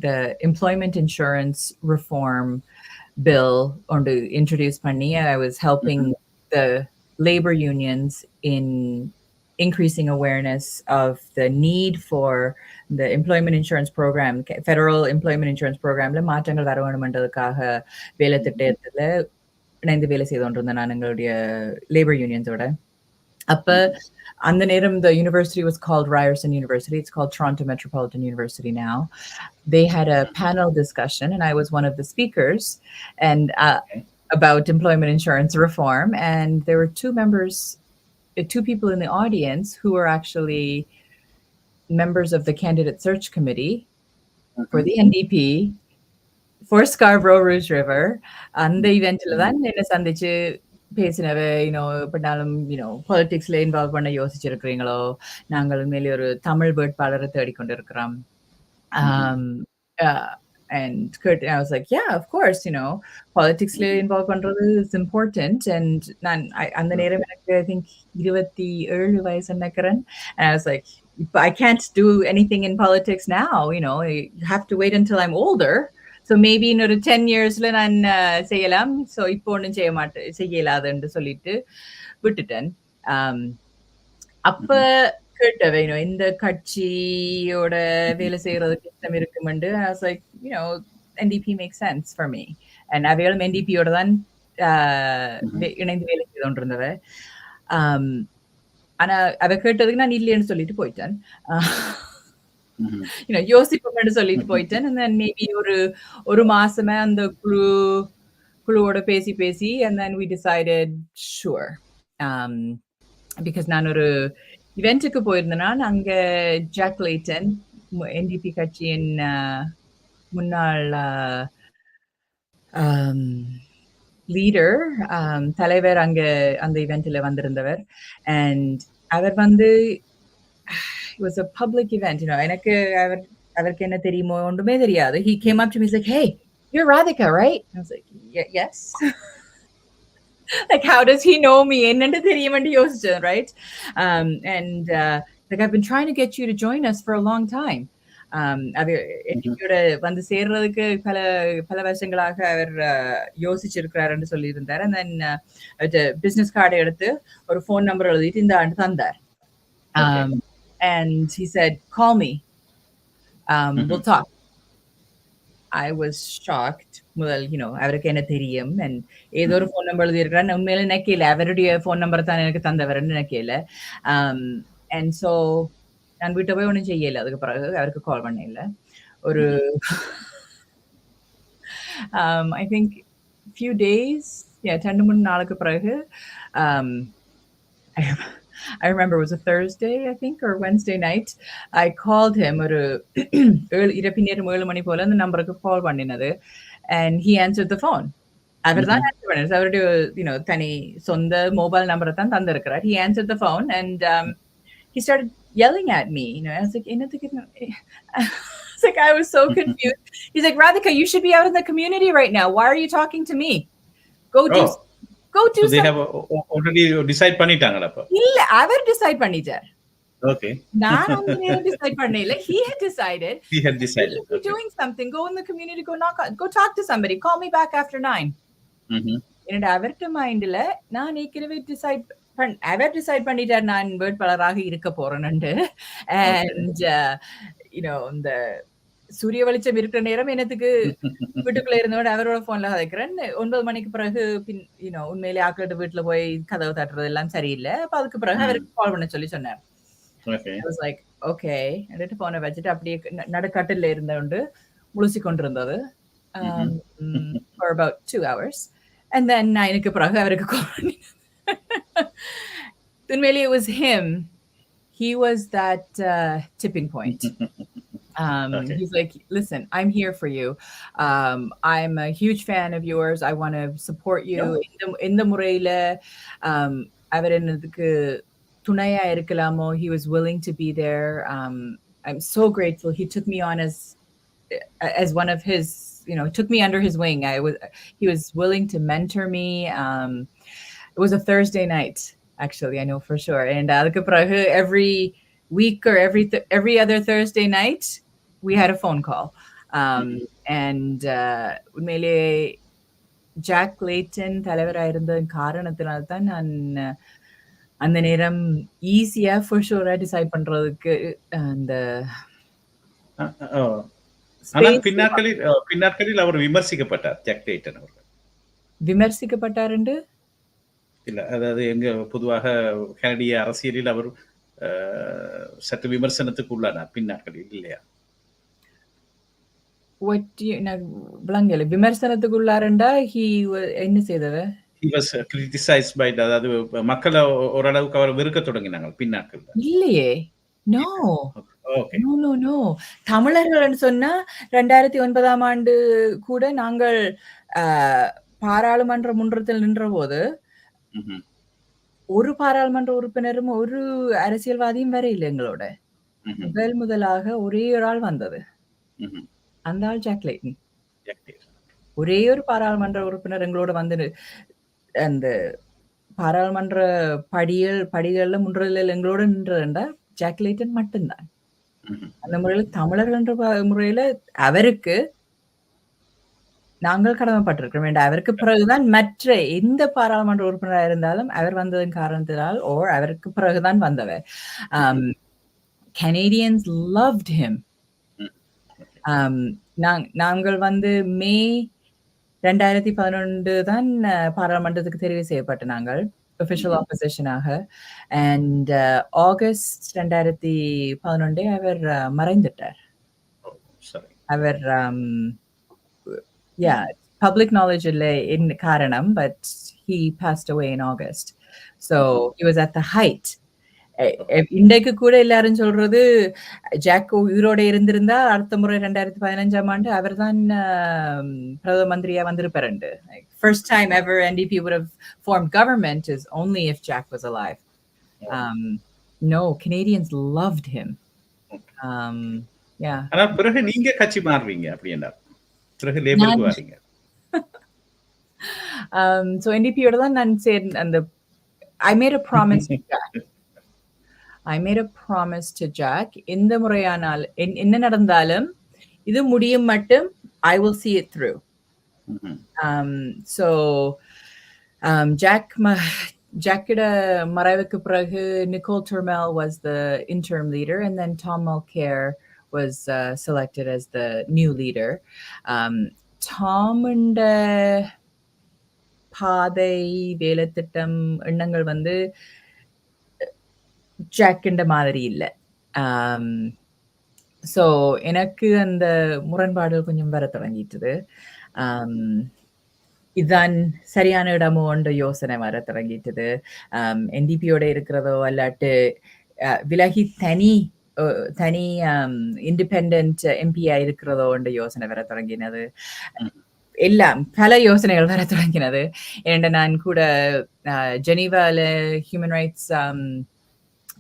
the employment insurance reform bill to introduce பண்ணி. I was helping the labor unions in increasing awareness of the need for the employment insurance program, federal employment insurance programல மாற்றங்கள் வர வேண்டும்ன்றதுக்காக வேலை திட்டத்துல இணைந்து வேலை செய்து கொண்டிருந்தேன் நான் எங்களுடைய லேபர் யூனியன்ஸோட. அப்ப அந்த நேரம் the university was called Ryerson University. It's called Toronto Metropolitan University now. They had a panel discussion, and I was one of the speakers, and about employment insurance reform. And there were two people in the audience who were actually members of the candidate search committee for the NDP for Scarborough Rouge River. And the event sandichu பேசினவ பண்ணாலும் பாலிடிக்ஸ்ல involve பண்ண யோசிச்சிருக்கிறீங்களோ, நாங்கள் உண்மையிலே ஒரு தமிழ் வேட்பாளரை தேடிக்கொண்டிருக்கிறோம். And Kurt, I was like, yeah, of course, politics involved பண்றது is important. And நான் அந்த நேரம் எனக்கு I think 27 வயசு நினைக்கிறேன். And I was like, I can't do anything in politics now, you have to wait until I'm older. So maybe in 10 yearsல நான் செய்யலாம். So இப்போ ஒன்றும் செய்யலாதுன்னு சொல்லிட்டு விட்டுட்டேன். அப்ப கேட்டவை இந்த கட்சியோட வேலை செய்யறதுக்கு இஷ்டம் இருக்குமெண்டு. I was like, NDP makes sense for me. And அவைகளும் NDPயோட தான் இணைந்து வேலை செய்து கொண்டிருந்தவ. ஆனா அவ கேட்டதுக்கு நான் இல்லைன்னு சொல்லிட்டு போயிட்டேன். யோசிப்போம்னு சொல்லிட்டு போயிட்டேன். And then maybe ஒரு மாசமே அந்த குழுவோட பேசி and then we decided, sure. Because நான் ஒரு இவெண்ட்டுக்கு போயிருந்தேன். அங்க ஜாக் லேட்டன், NDP கட்சியின் முன்னாள் லீடர், தலைவர், அங்க அந்த இவெண்ட்ல வந்திருந்தவர். And our it was a public event, எனக்கு அவருக்கு என்ன தெரியுமோ ஒன்றுமே தெரியாது. He came up to me, he's like, hey, you're Rathika, right? I was like, yes. Like, how does he know me? என்னன்னு தெரியுமென்று யோசிச்சேன், right? And like, I've been trying to get you to join us for a long time. என்னோட வந்து சேர்றதுக்கு பல வருஷங்களாக அவர் யோசிச்சிருக்கிறாருன்னு சொல்லியிருந்தார். And then business கார்டை எடுத்து ஒரு ஃபோன் நம்பர் எழுதிட்டு இந்த ஆண்டு தந்தார். And he said, call me. We'll talk. I was shocked. முதல் அவருக்கு என்ன தெரியும் and ஏதோ ஒரு ஃபோன் நம்பர் எழுதியிருக்கிறார். உண்மையில நினைக்கல அவருடைய ஃபோன் நம்பர் தான் எனக்கு தந்தவர்னு நினைக்கல. and so நான் வீட்டை போய் ஒன்றும் செய்யல. அதுக்கு பிறகு அவருக்கு கால் பண்ணல. ஒரு I think few days, 2-3 நாளுக்கு பிறகு I remember it was a Thursday, I think, or Wednesday night. I called him ஒரு இரப்பினேரம் 7 மணி போல அந்த நம்பருக்கு கால் பண்ணினது and he answered the phone. அவர் தான் ஆன்சர் பண்ணாரு. அவருடைய தனி சொந்த மொபைல் நம்பரை தான் தந்திருக்கிறார். He answered the phone and he started yelling at me. I was like, என்னத்துக்கு it's like I was so confused. He's like, Rathika, you should be out in the community right now. Why are you talking to me? Go do so they have already decide பண்ணிட்டாங்களா அப்ப? இல்ல, அவர் decide பண்ணிட்டார். Okay. நான் ஒண்ணுமே decide பண்ணல. He had decided. He had decided. You're doing something. Go in the community. Go talk to somebody. Call me back after 9. என்னோட அவர்ட்ட மைண்ட்ல நான் ஏற்கனவே அவர் டிசைட் பண்ணிட்டார் நான் வேட்பாளராக இருக்க போறேன்னு. and இந்த சூரிய வெளிச்சம் இருக்கிற நேரம் என்னத்துக்கு வீட்டுக்குள்ள இருந்தோட அவரோட போன்ல கதைக்கிறேன். 9 மணிக்கு பிறகு உண்மையிலே ஆக்கிட்டு வீட்டுல போய் கதவு தட்டுறது எல்லாம் சரியில்லை. அப்ப அதுக்கு பிறகு அவருக்கு கால் பண்ண சொல்லி சொன்னார். I was like, okay. എന്നിട്ട് போனை வச்சுட்டு அப்படியே நடுக்கட்டில இருந்தோண்டு முழிச்சு கொண்டிருந்தது for about 2 hours. And then 9க்கு பிறகு அவருக்கு கால் பண்ணி உண்மையிலே it was him. He was that tipping point. He's like, listen, I'm here for you. I'm a huge fan of yours. I want to support you. In the முறையில அவர் என்னதுக்கு துணையா இருக்கலாமோ, he was willing to be there. I'm so grateful. He took me on as one of his, took me under his wing. He was willing to mentor me. It was a Thursday night, actually, I know for sure. And அதுக்கு பிறகு every week or every other Thursday night we had a phone call. And உண்மையிலே jack லேட்டன் தலைவராக இருந்த காரணத்தினால தான் நான் அந்த நேரம் ஈஸியா for sure டிசைட் பண்றதுக்கு அந்த பின்னாட்களில் அவர் விமர்சிக்கப்பட்டார். ஜாக் லேட்டன் அவர்கள் விமர்சிக்கப்பட்டார் என்று இல்ல, அதாவது எங்க பொதுவாக கனடிய அரசியலில் அவர் சற்று விமர்சனத்துக்கு உள்ளானார் பின்னாட்களில், இல்லையா? விளங்கல. விமர்சனத்துக்கு உள்ளாருண்டா என்ன செய்தவர்? He was criticized by அதாவது மக்கள் ஓரளவுக்கு அவர் வெறுக்க தொடங்கினாங்க பின்னாட்கள். இல்லையே. No. Okay. No. தமிழர்கள் சொன்னா 2009ஆம் ஆண்டு கூட நாங்கள் பாராளுமன்ற முன்றத்தில் நின்ற போது ஒரு பாராளுமன்ற உறுப்பினரும் ஒரு அரசியல்வாதியும் வர இல்லை எங்களோட. முதலாக ஒரே ஒரு ஆள் வந்தது. அந்த ஆள் ஜாக் லேட்டன். ஒரே ஒரு பாராளுமன்ற உறுப்பினர் எங்களோட வந்து அந்த பாராளுமன்ற படிகள்ல முன்றதில் எங்களோட நின்றதுண்டா ஜாக் லேட்டன் மட்டும்தான். அந்த முறையில தமிழர்கள் என்ற முறையில அவருக்கு நாங்கள் கடமைப்பட்டிருக்கிறோம். அவருக்கு பிறகுதான் மற்ற எந்த பாராளுமன்ற உறுப்பினராக இருந்தாலும் அவர் வந்ததன் காரணத்தினால் அவருக்கு பிறகுதான் வந்தவர். Canadians loved him. நாங்கள் வந்து மே 2011 தான் பாராளுமன்றத்துக்கு தெரிவு செய்யப்பட்ட நாங்கள் official oppositionாக. and ஆகஸ்ட் 2011 அவர் மறைந்துட்டார். அவர் public knowledge இல்லை in காரணம், but he passed away in August. So he was at the height. இன்றைக்கு கூட எல்லாரும் சொல்றது ஜாக் உயிரோட இருந்திருந்தா அடுத்த முறை 2015ஆம் ஆண்டு அவர் தான் பிரதம மந்திரியா வந்திருப்பாரு. First time ever NDP would have formed government is only if Jack was alive. No, Canadians loved him. ஆனா பிறகு நீங்க கட்சி மாறுவீங்க அப்படின்னா பிறகு லேபருக்கு வரீங்க. So NDP யோட தான் நான் அந்த I made a promise to Jack. I made a promise to Jack. இந்த முறையானால் என்ன நடந்தாலும் இது முடியும் மட்டும் I will see it through. So Jackோட மறைவுக்கு பிறகு Nicole Turmel was the interim leader and then Tom Mulcair was selected as the new leader. Tom and பாதை வேலைத்திட்டம் எண்ணங்கள் வந்து ஜாக்கிண்ட மாதிரி இல்லை. ஸோ எனக்கு அந்த முரண்பாடுகள் கொஞ்சம் வர தொடங்கிட்டுது. இதுதான் சரியான இடமோன்ற யோசனை வர தொடங்கிட்டுது. என்டிபியோட இருக்கிறதோ அல்லாட்டு விலகி தனி இண்டிபெண்டன்ட் எம்பியா இருக்கிறதோன்ற யோசனை வர தொடங்கினது. எல்லாம் பல யோசனைகள் வர தொடங்கினது. ஏன்னா நான் கூட ஜெனீவால ஹியூமன் ரைட்ஸ்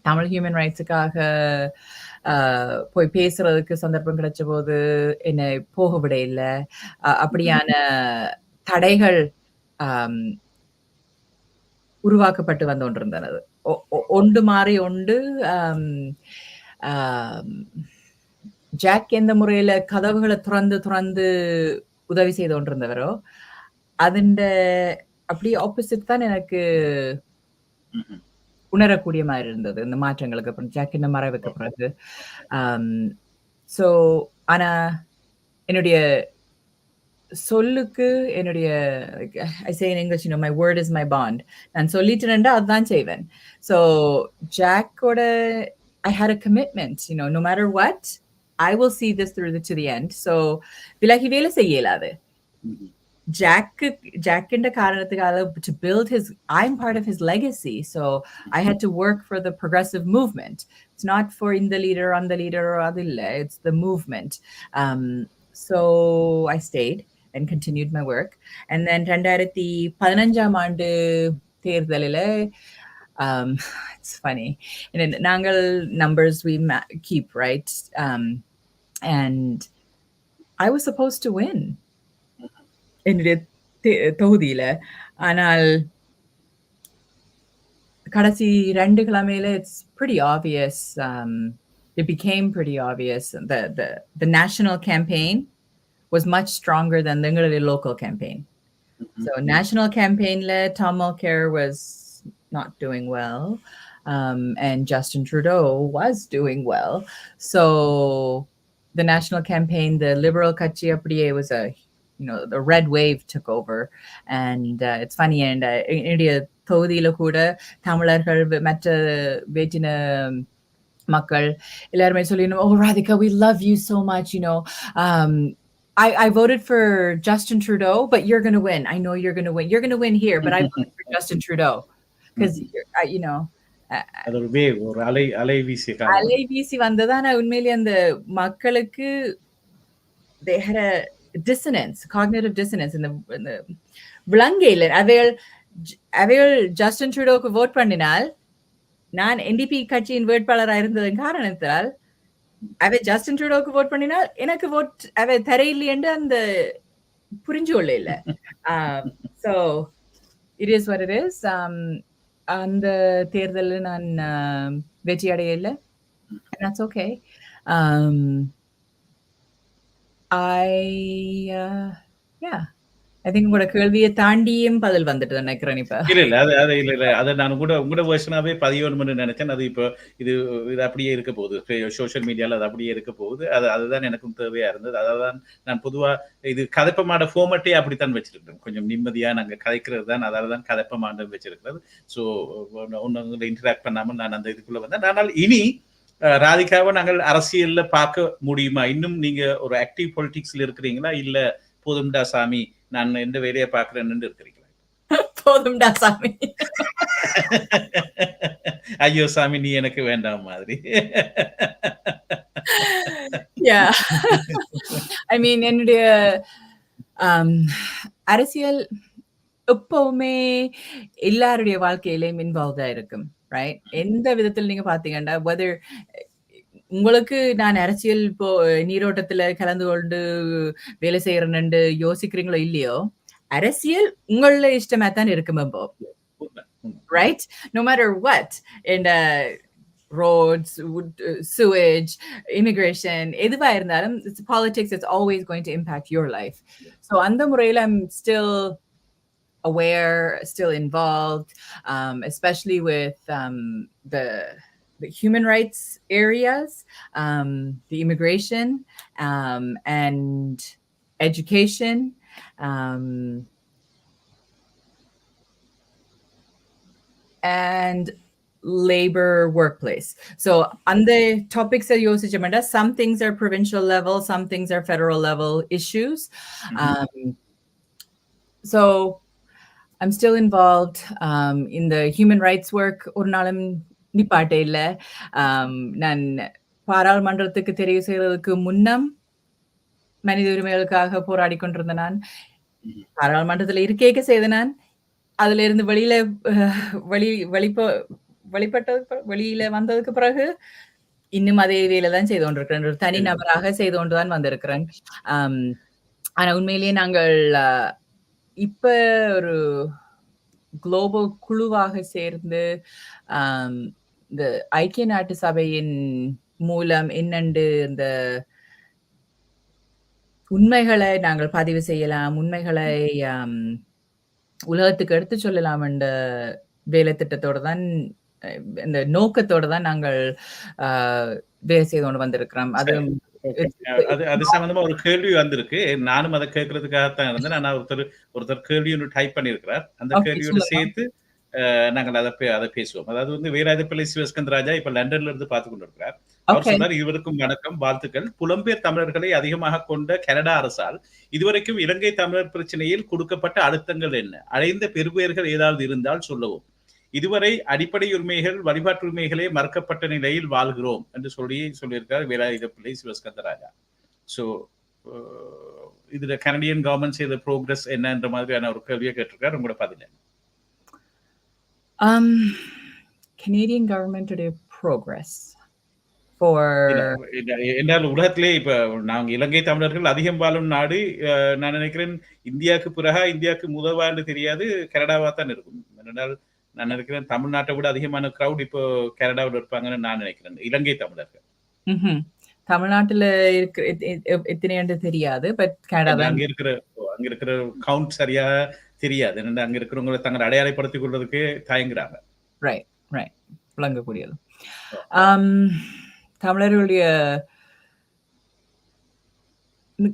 தமிழ் ஹியூமன் ரைட்ஸுக்காக போய் பேசுறதுக்கு சந்தர்ப்பம் கிடைச்ச போது என்னை போக விட இல்லை. அப்படியான தடைகள் உருவாக்கப்பட்டு வந்து கொண்டிருந்தது. ஒன்று மாறி ஒன்று ஜாக் எந்த முறையில கதவுகளை துறந்து உதவி செய்து கொண்டிருந்தவரோ அதுண்ட அப்படியே ஆப்போசிட் தான் எனக்கு உணரக்கூடிய மாதிரி இருந்தது இந்த மாற்றங்களுக்கு அப்புறம் ஜாக்கின் மறைவுக்கு பிறகு. ஸோ ஆனா என்னுடைய சொல்லுக்கு என்னுடைய I say in English, my word is my bond. நான் சொல்லிட்டேன்டா அதுதான் செய்வேன். ஸோ ஜாக்கோட I had a commitment, no matter what, I will see this through to the end. So விலகி வேலை செய்யலாது. ஜாக்கிண்ட காரணத்துக்காக to build I'm part of his legacy, so I had to work for the progressive movement. It's not for in the leader, on the leader, or adilla. It's the movement. So I stayed and continued my work. And then 2015 ஆண்டு தேர்தலில் it's funny. நாங்கள் numbers we keep, right? And I was supposed to win. என்னுடைய தொகுதியில. ஆனால் கடைசி 2 கிழமையில it's pretty obvious. It became pretty obvious. The national campaign was much stronger than the local campaign. So national campaignல Tom Mulcair was not doing well. And Justin Trudeau was doing well. So the national campaign, the Liberal Kachi அப்படியே was the red wave took over. And it's funny, and India தொகுதியில கூட தமிழர்கள் மற்ற வேற்றின மக்கள் எல்லாருமே சொல்லினோம், oh Rathika, we love you so much, I voted for Justin Trudeau, but you're going to win. I know you're going to win. You're going to win here, but I voted for Justin Trudeau. Because, அது ஒரு wave, ஒரு அலை வீசி வந்ததான உண்மையிலே அந்த மக்களுக்கு they had a dissonance, cognitive dissonance in the விளங்கையில் அவைகள் Justin ட்ரூடோக்கு vote பண்ணினால் நான் என்டிபி கட்சியின் வேட்பாளராக இருந்ததன் காரணத்தால் அவை ஜஸ்டின் ட்ரூடோக்கு vote பண்ணினால் எனக்கு vote அவை தரையில்லை என்று அந்த புரிஞ்சு கொள்ள இல்லை. So it is what it is. அந்த தேர்தலில் நான் வெற்றி அடைய இல்லை. And that's okay. I think உங்களோட கேள்வியை தாண்டியும் பதில் வந்துட்டு நினைக்கிறேன் இப்ப. இல்ல அதை நான் உங்களோட வெர்ஷனாவே பதியணும்னு நினைச்சேன். அது இப்போ இது அப்படியே இருக்க போகுது, சோசியல் மீடியால அது அப்படியே இருக்க போகுது. அதுதான் எனக்கும் தேவையா இருந்தது. அதான் நான் பொதுவா இது கதைப்பமாட ஃபார்மட்டே அப்படித்தான் வச்சிருக்கேன். கொஞ்சம் நிம்மதியா நாங்க கதைக்கிறது தான், அதால தான் கதைப்பமாண்ட வச்சிருக்கிறது. ஸோ ஒன்னு இன்டராக்ட் பண்ணாம நான் அந்த இதுக்குள்ள வந்தேன். ஆனால் இனி ராதிகாவை நாங்கள் அரசியல்ல பார்க்க முடியுமா? இன்னும் நீங்க ஒரு ஆக்டிவ் பொலிட்டிக்ஸ்ல இருக்கிறீங்களா, இல்ல போதும்டா சாமி நான் எந்த வேலையை பார்க்கிறேன்னு இருக்கிறீங்களா? போதும்டா சாமி, ஐயோ சாமி நீ எனக்கு வேண்டாம் மாதிரி. I mean, என்னுடைய அரசியல் எப்பவுமே எல்லாருடைய வாழ்க்கையிலையும் இன்வால்வ்டா இருக்கும், ரைட்? எந்த விதத்தில் நீங்க பாத்தீங்கன்னா, whether உங்களுக்கு நான் அரசியல் இப்போ நீரோட்டத்துல கலந்து கொண்டு வேலை செய்யறேன்னு யோசிக்கிறீங்களோ இல்லையோ, அரசியல் உங்கள இஷ்டமா தான் இருக்கும் இப்போ, right? No matter what, and roads, sewage, immigration, எதுவா இருந்தாலும் it's politics, it's always going to impact your life. So அந்த முறையில I'm still aware, still involved, especially with the the human rights areas, the immigration, and education, and labor workplace. So on the topics that யோசிச்சோம்னா, some things are provincial level, some things are federal level issues. So I'm still involved in the human rights work. ஒரு நாளும் நிப்பாட்டே இல்ல. நான் பாராளுமன்றத்துக்கு தெரிவு செய்வதற்கு முன்னம் மனித உரிமைகளுக்காக போராடி கொண்டிருந்த நான், பாராளுமன்றத்துல இருக்கேக்க செய்த நான், அதுல இருந்து வெளியில வெளியில வந்ததுக்கு பிறகு இன்னும் அதே வேலை தான் செய்து கொண்டிருக்கிறேன். ஒரு தனி நபராக செய்து கொண்டு தான் வந்திருக்கிறேன். ஆனா உண்மையிலேயே நாங்கள் இப்ப ஒரு குளோபல் குழுவாக சேர்ந்து இந்த ஐக்கிய நாட்டு சபையின் மூலம் என்னண்டு இந்த உண்மைகளை நாங்கள் பதிவு செய்யலாம், உண்மைகளை உலகத்துக்கு எடுத்து சொல்லலாம் என்ற வேலை திட்டத்தோட தான், இந்த நோக்கத்தோட தான் நாங்கள் வேலை செய்து கொண்டு வந்திருக்கிறோம். அது சம்பந்தமா ஒரு கேள்வி வந்திருக்கு. நானும் அதை கேட்கறதுக்காகத்தான் இருந்தேன். ஆனா ஒருத்தர் கேள்வி ஒன்று டைப் பண்ணியிருக்கிறார். அந்த கேள்வியோட சேர்த்து நாங்கள் அதை பேசுவோம். அதாவது வந்து வீராதிப்பள்ளி சிவஸ்கந்தராஜா இப்ப லண்டன்ல இருந்து பார்த்து கொண்டிருக்கிறார். அவர் சொன்னார், இருவருக்கும் வணக்கம், வாழ்த்துக்கள். புலம்பெயர் தமிழர்களை அதிகமாக கொண்ட கனடா அரசால் இதுவரைக்கும் இலங்கை தமிழர் பிரச்சனையில் கொடுக்கப்பட்ட அழுத்தங்கள் என்ன? அடைந்த பெறுபேறுகள் ஏதாவது இருந்தால் சொல்லவும். இதுவரை அடிப்படை உரிமைகள், வழிபாட்டு உரிமைகளே மறுக்கப்பட்ட நிலையில் வாழ்கிறோம் என்று சொல்லியிருக்கார் வீராதிப்பள்ளி சிவஸ்கந்தராஜா. ஸோ இதுல கனடியன் கவர்மெண்ட் செய்த ப்ரோக்ரஸ் என்னன்ற மாதிரியான ஒரு கேள்வியை கேட்டிருக்காரு. உங்களோட பதில்? Canadian government progress என்றால் உலகத்திலே இப்ப நாங்க இலங்கை தமிழர்கள் அதிகம் வாழும் நாடு. நான் நினைக்கிறேன் இந்தியாவுக்கு முதவாண்டு தெரியாது, கனடாவா தான் இருக்கும். என்றால் நான் நினைக்கிறேன் தமிழ்நாட்டை விட அதிகமான கிரௌட் இப்போ கனடாவில் இருப்பாங்கன்னு நான் நினைக்கிறேன், இலங்கை தமிழர்கள். தமிழ்நாட்டுல இருக்கிற எத்தனை தெரியாது, பட் அங்க இருக்கிற கவுண்ட் சரியா தெரியாது. அங்க இருக்கிறவங்களை தங்களை அடையாளப்படுத்திக் கொள்வதற்கு தயங்குறாங்க. Right right விளங்கக்கூடியது. தமிழர்களுடைய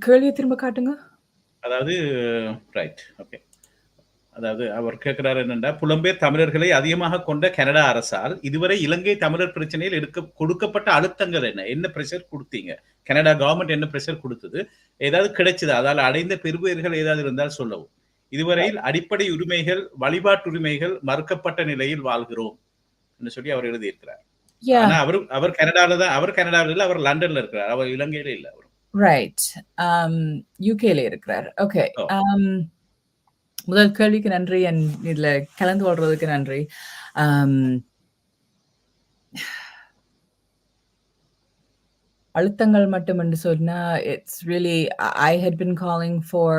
கேள்வியை திரும்ப காட்டுங்க. அதாவது ரைட், ஓகே. அதாவது அவர் கேட்கிறார் என்னன்னா, புலம்பெயர் தமிழர்களை அதிகமாக கொண்ட கனடா அரசால் இதுவரை இலங்கை தமிழர் பிரச்சனையில் கொடுக்கப்பட்ட அழுத்தங்கள் என்ன பிரஷர் கொடுத்தீங்க? கனடா கவர்மெண்ட் என்ன பிரஷர் கொடுத்தது? ஏதாவது கிடைச்சது? அதால் அடைந்த பெறுபேறுகள் ஏதாவது இருந்தால் சொல்லவும். இதுவரையில் அடிப்படை உரிமைகள், வழிபாட்டு உரிமைகள் மறுக்கப்பட்ட நிலையில் வாழ்கிறோம் என்று சொல்லி அவர் எழுதியிருக்கிறார். ஆனா அவர் கனடாவில் அவர் லண்டன்ல இருக்கிறார், அவர் இலங்கையில இல்ல. அவர் ரைட், யூகேல இருக்கிறார். ஓகே, முதல் கேள்விக்கு நன்றி, இதுல கலந்து கொள்றதுக்கு நன்றி. அழுத்தங்கள் மட்டும் என்று சொன்னா, it's really, I had been calling for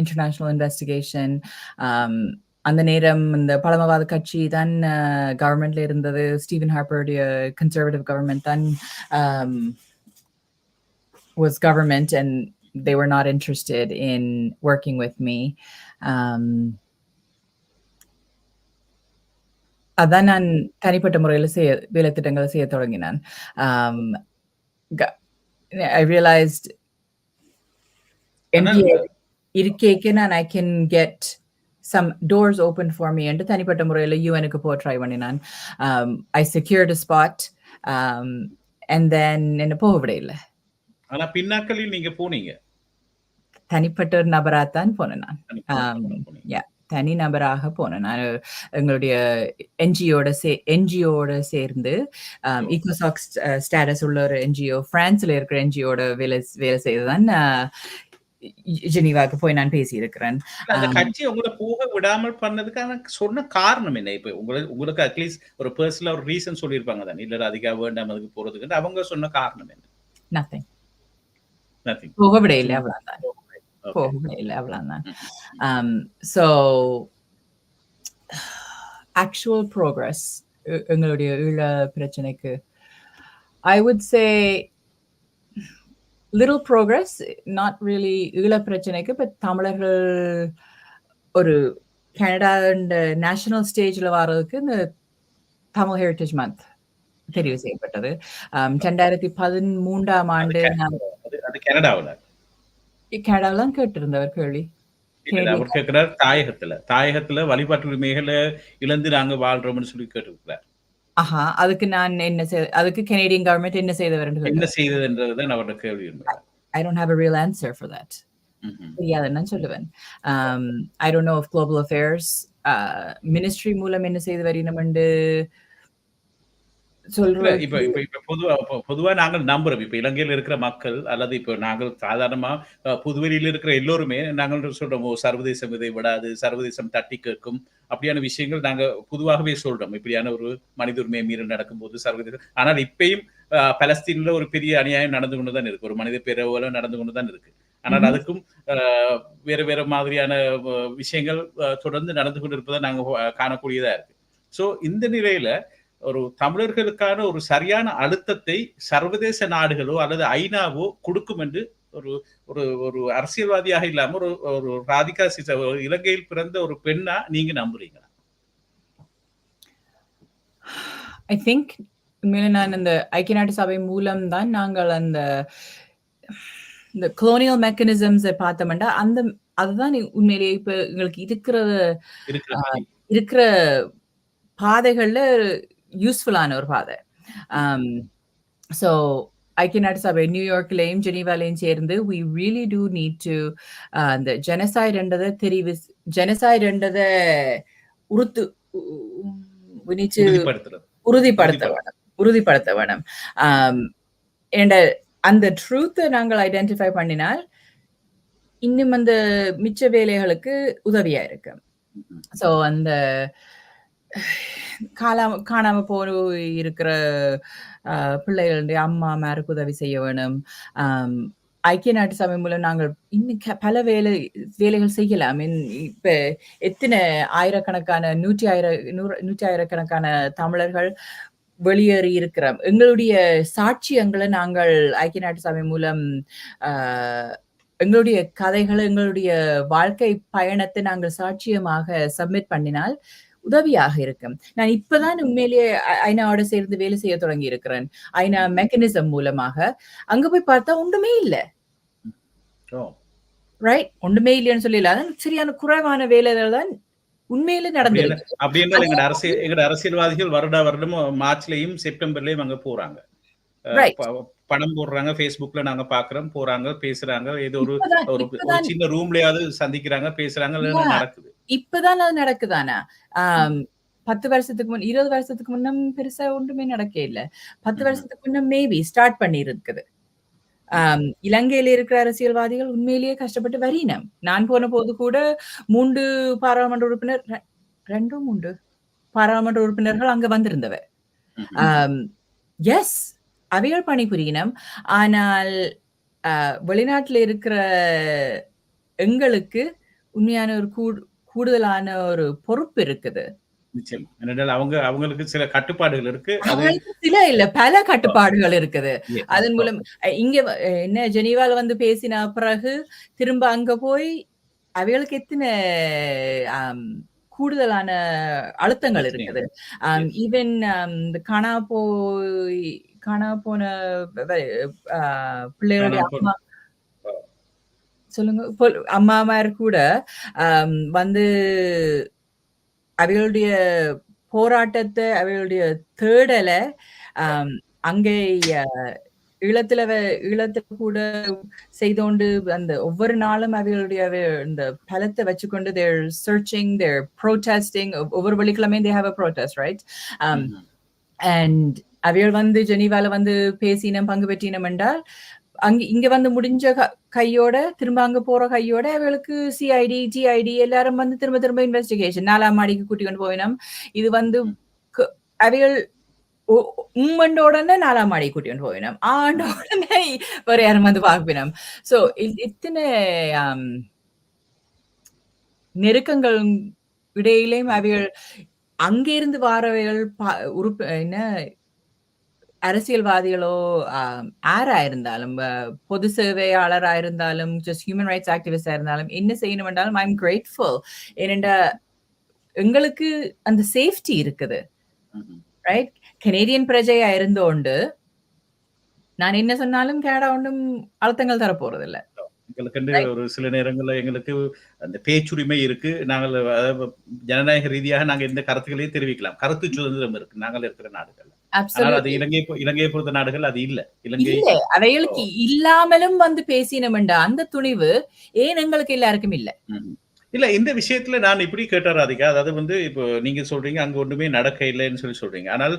international investigation. அந்த நேரம் இந்த பழமவாத கட்சி தான் கவர்மெண்ட்ல இருந்தது. ஸ்டீவன் ஹார்ப்பருடைய கன்சர்வேட்டிவ் கவர்மெண்ட் தான் was government, and they were not interested in working with me. அதான் நான் தனிப்பட்ட முறையில் வேலை திட்டங்களை செய்ய தொடங்கினான். I realized MBA இருக்கேக்கு நான் I can get some doors open for me and தனிப்பட்ட முறையில் யூஎனுக்கு போக ட்ரை பண்ணினான். I secured a spot, and then என்ன போக விட இல்லை. ஆனா பின்னாக்களில் நீங்க போனீங்க, தனிப்பட்ட ஒரு நபராத்தான் போனேன் நான். தனி நபராக போனேன் நான். எங்களுடைய என்ஜிஓட சேர்ந்து ஈகோசாக் ஸ்டேட்டஸ் உள்ள ஒரு என்ஜிஓ, பிரான்ஸ்ல இருக்கிற என்ஜிஓட வேலை செய்துதான் ஜெனீவாக்கு போய் நான் பேசி இருக்கிறேன். அந்த கட்சி உங்களை போக விடாமல் பண்ணதுக்கான சொன்ன காரணம் என்ன? இப்ப உங்களுக்கு அட்லீஸ்ட் ஒரு பர்சனல் ஒரு ரீசன் சொல்லியிருப்பாங்க தானே, இல்ல ராதிகா வேண்டாம் அதுக்கு போறதுக்கு, அவங்க சொன்ன காரணம் என்ன? நத்திங். போக விட இல்லை, அவ்வளவுதான். போக விட இல்லை, அவ்வளவுதான். So actual progress எங்களுடைய ஈழ பிரச்சனைக்கு I would say little progress, not really ஈழ பிரச்சனைக்கு, but தமிழர்கள் ஒரு கனடா நேஷனல் ஸ்டேஜ்ல வர்றதுக்கு இந்த தமிழ் ஹெரிட்டேஜ் மந்த் தெரிவு செய்யப்பட்டது. 2013ஆம் அது ஆண்டு கே நான் அது கனடாவுல. கனடாலாம் கேட்டிருந்தவர் கேள்வி. இல்ல அவர் கேட்கிறார் தாயகத்துல. தாயகத்துல வழிபாட்டு உரிமைகள இழந்து நாங்க வாழ்றோம்னு சொல்லி கேட்டிருக்கிறார். ஆஹா, அதுக்கு கனேடியன் கவர்ன்மெண்ட் என்ன செய்தவர்ன்னு என்ன கேட்கிறார். செய்ததுன்றது தான் அவரோட கேள்வி உண்மையில. I don't have a real answer for that. ம்ஹ்ம். தெரியாதுன்னு நான் சொல்லுவேன். I don't know if global affairs ministry மூலம் என்ன செய்து வரினமெண்டு இல்ல இப்ப சொல்றதுக்கு இப்ப இப்ப பொதுவா நாங்கள் நம்புறோம். இப்ப இலங்கையில இருக்கிற மக்கள் அல்லது இப்ப நாங்கள் சாதாரணமா புதுவெளியில இருக்கிற எல்லோருமே நாங்கள் சொல்றோம், "ஓ! சர்வதேசம் இதை விடாது. சர்வதேசம் தட்டி கேட்கும்." அப்படியான விஷயங்கள் நாங்க பொதுவாகவே சொல்றோம். இப்படியான ஒரு மனித உரிமை மீறல் நடக்கும்போது சர்வதேசம் ஆனால் இப்பயும் பலஸ்தீன்ல ஒரு பெரிய அநியாயம் நடந்து கொண்டு தான் இருக்கு. ஒரு மனித பேரவலம் நடந்து கொண்டு தான் இருக்கு. ஆனால் ம்ஹ்ம். அதுக்கும் அ வேற வேற மாதிரியான விஷயங்கள் தொடர்ந்து நடந்து கொண்டிருப்பதை நாங்க காணக்கூடியதா இருக்கு. ஸோ இந்த நிலையில ஒரு தமிழர்களுக்கான ஒரு சரியான அழுத்தத்தை சர்வதேச நாடுகளோ அல்லது ஐநாவோ கொடுக்கும் என்று ஒரு ஒரு ஒரு அரசியல்வாதியாக இல்லாம ஒரு ஒரு ராதிகா ஒரு இலங்கையில் பிறந்த ஒரு பெண்ணா நீங்க நம்புறீங்களா? ஐ திங்க் உண்மையில நான் அந்த ஐக்கிய நாட்டு சபை மூலம் தான் நாங்கள் இந்த கொலோனியல் மெக்கானிசம்ஸ பார்த்தோம்னா, அதுதான் உண்மையிலேயே இப்ப எங்களுக்கு இருக்கிற அ வழி. இருக்கிற பாதைகள்ல யூஸ்ஃபுல்லான ஒரு பாதை. அம் ஸோ ஐக்கிய நாட்டு சபை நியூயார்க்லயும், ஜெனீவாலயும் சேர்ந்து we really do need to அந்த ஜெனோசைட் என்றத உறுத்து we need to உறுதிப்படுத்துறது. உறுதிப்படுத்த உறுதிப்படுத்த. வேணும். உறுதிப்படுத்த வேணும். ஆம், என்ற அந்த ட்ரூத்த நாங்கள் ஐடென்டிஃபை பண்ணினால், இன்னும் அந்த மிச்ச வேலைகளுக்கு உதவியா இருக்கு. ஸோ அந்த காணாம இருக்கிற பிள்ளைகளுடைய அம்மாமாருக்கு உதவி செய்ய வேணும். ஐக்கிய நாட்டு சபை மூலம் நாங்கள் இன்னும் பல வேலைகள் செய்யலாம். இப்ப எத்தனை ஆயிரக்கணக்கான நூற்றி ஆயிரக்கணக்கான தமிழர்கள் வெளியேறி இருக்கிறோம். எங்களுடைய சாட்சியங்களை நாங்கள் ஐக்கிய நாட்டு சபை மூலம் எங்களுடைய கதைகளை, எங்களுடைய வாழ்க்கை பயணத்தை நாங்கள் சாட்சியமாக சப்மிட் பண்ணினால் உதவியாக இருக்கும். நான் இப்பதான் உண்மையிலேயே ஐநாவோட சேர்ந்து வேலை செய்ய தொடங்கி இருக்கிறேன். ஐநா மெக்கானிசம் மூலமாக. அங்க போய் பார்த்தா ஒன்றுமே இல்ல. ரைட்? ஒன்றுமே இல்லைன்னு சொல்லல. சரியான குறைவான வேலைகள் தான் உண்மையிலே நடந்திருக்கு. அப்படி என்றால் எங்கட அரசியல்வாதிகள் வருடம் மார்ச்லயும் செப்டம்பர்லயும் அங்க போறாங்க. பணம் போடுறாங்க, Facebookல நாங்க பார்க்கிறோம், போறாங்க, பேசுறாங்க, ஏதோ ஒரு சின்ன ரூம்லயாவது சந்திக்கிறாங்க, பேசுறாங்க, நடக்குது. இப்பதான் அது நடக்குதானா? 10 வருஷத்துக்கு 20 வருஷத்துக்கு முன்னம் பெருசா ஒன்றுமே நடக்க இல்ல. 10 வருஷத்துக்கு முன்னம் மேபி ஸ்டார்ட் பண்ணி இருக்குது. இலங்கையில இருக்கிற அரசியல்வாதிகள் உண்மையிலேயே கஷ்டப்பட்டு வரினம். நான் போன போது கூட 3 பாராளுமன்ற உறுப்பினர் 2 3 பாராளுமன்ற உறுப்பினர்கள் அங்க வந்திருந்தவ. எஸ், அவைகள் பணிபுரியணும். ஆனால் வெளிநாட்டுல இருக்கிற எங்களுக்கு உண்மையான ஒரு கூடுதலான ஒரு பொறுப்பு இருக்குது. நிச்சயமா. ஏனென்றால் அவங்களுக்கு சில கட்டுப்பாடுகள் இருக்கு. அவங்களுக்கு சில இல்ல, பல கட்டுப்பாடுகள் இருக்குது. அதன் மூலம் இங்க என்ன ஜெனீவால வந்து பேசின பிறகு திரும்ப அங்க போய் அவைகளுக்கு எத்தனை கூடுதலான அழுத்தங்கள் இருக்குது. ஈவன் இந்த காணா போன பிள்ளைகளுடைய அம்மா சொல்லுங்க, அம்மாமார் கூட வந்து அவைகளுடைய போராட்டத்தை, அவைகளுடைய தேடல அங்கே ஈழத்துல கூட செய்தோண்டு அந்த ஒவ்வொரு நாளும் அவைகளுடைய இந்த பலத்தை வச்சுக்கொண்டு they're searching, they're protesting. ஒவ்வொரு வெள்ளிக்கிழமையும் they have a protest, right? And அவைகள் வந்து ஜெனீவால வந்து பேசினம், பங்கு பெற்றினம் என்றால் இங்க வந்து முடிஞ்ச கையோட திரும்ப அங்க போற கையோட அவளுக்கு சிஐடி, ஜிஐடி எல்லாரும் வந்து திரும்ப இன்வெஸ்டிகேஷன் 4ஆம் மாடிக்கு கூட்டி கொண்டு போயினோம். இது வந்து அவைகள் உம்மண்ட உடனே 4ஆம் மாடிக்கு கூட்டி கொண்டு போயினோம். ஆண்ட உடனே வேற யாரும் வந்து பார்ப்பினோம். சோ இத்தனை நெருக்கங்கள் இடையிலேயும் அவைகள் அங்கிருந்து வாரவைகள் அரசியல்வாதிகளோ யாரா இருந்தாலும், பொது சேவையாளரா இருந்தாலும், ஜஸ்ட் ஹியூமன் ரைட்ஸ் ஆக்டிவிஸ்டா இருந்தாலும் என்ன செய்யணும் என்றாலும் ஐ எம் கிரேட்ஃபுல். ஏனென்றா எங்களுக்கு அந்த சேஃப்டி இருக்குது, ரைட்? கனேடியன் பிரஜையா இருந்தோண்டு நான் என்ன சொன்னாலும் கனடா ஒன்றும் அழுத்தங்கள் தரப்போறதில்ல. எங்களுக்கென்று ரைட்? ஒரு சில நேரங்கள்ல எங்களுக்கு அந்த பேச்சுரிமை இருக்கு. நாங்கள் ஜனநாயக ரீதியாக நாங்க எந்த கருத்துக்களையும் தெரிவிக்கலாம். கருத்து சுதந்திரம் இருக்கு. நாங்கள் இருக்கிற நாடுகள்ல. ஆனால் அது அப்சல்யூட்லி. இலங்கையை பொறுத்த நாடுகள் அது இல்ல. இலங்கை இல்ல. அவைகளுக்கு இல்லாமலும் வந்து பேசினமெண்டா அந்த துணிவு ஏன் எங்களுக்கு எல்லாருக்கும் இல்ல? ம்ஹ்ம். இல்ல இந்த விஷயத்துல நான் இப்படி கேட்டேன் ராதிகா. அதாவது வந்து இப்போ நீங்க சொல்றீங்க, அங்க ஒண்ணுமே நடக்க இல்லைன்னு சொல்றீங்க. ஆனால்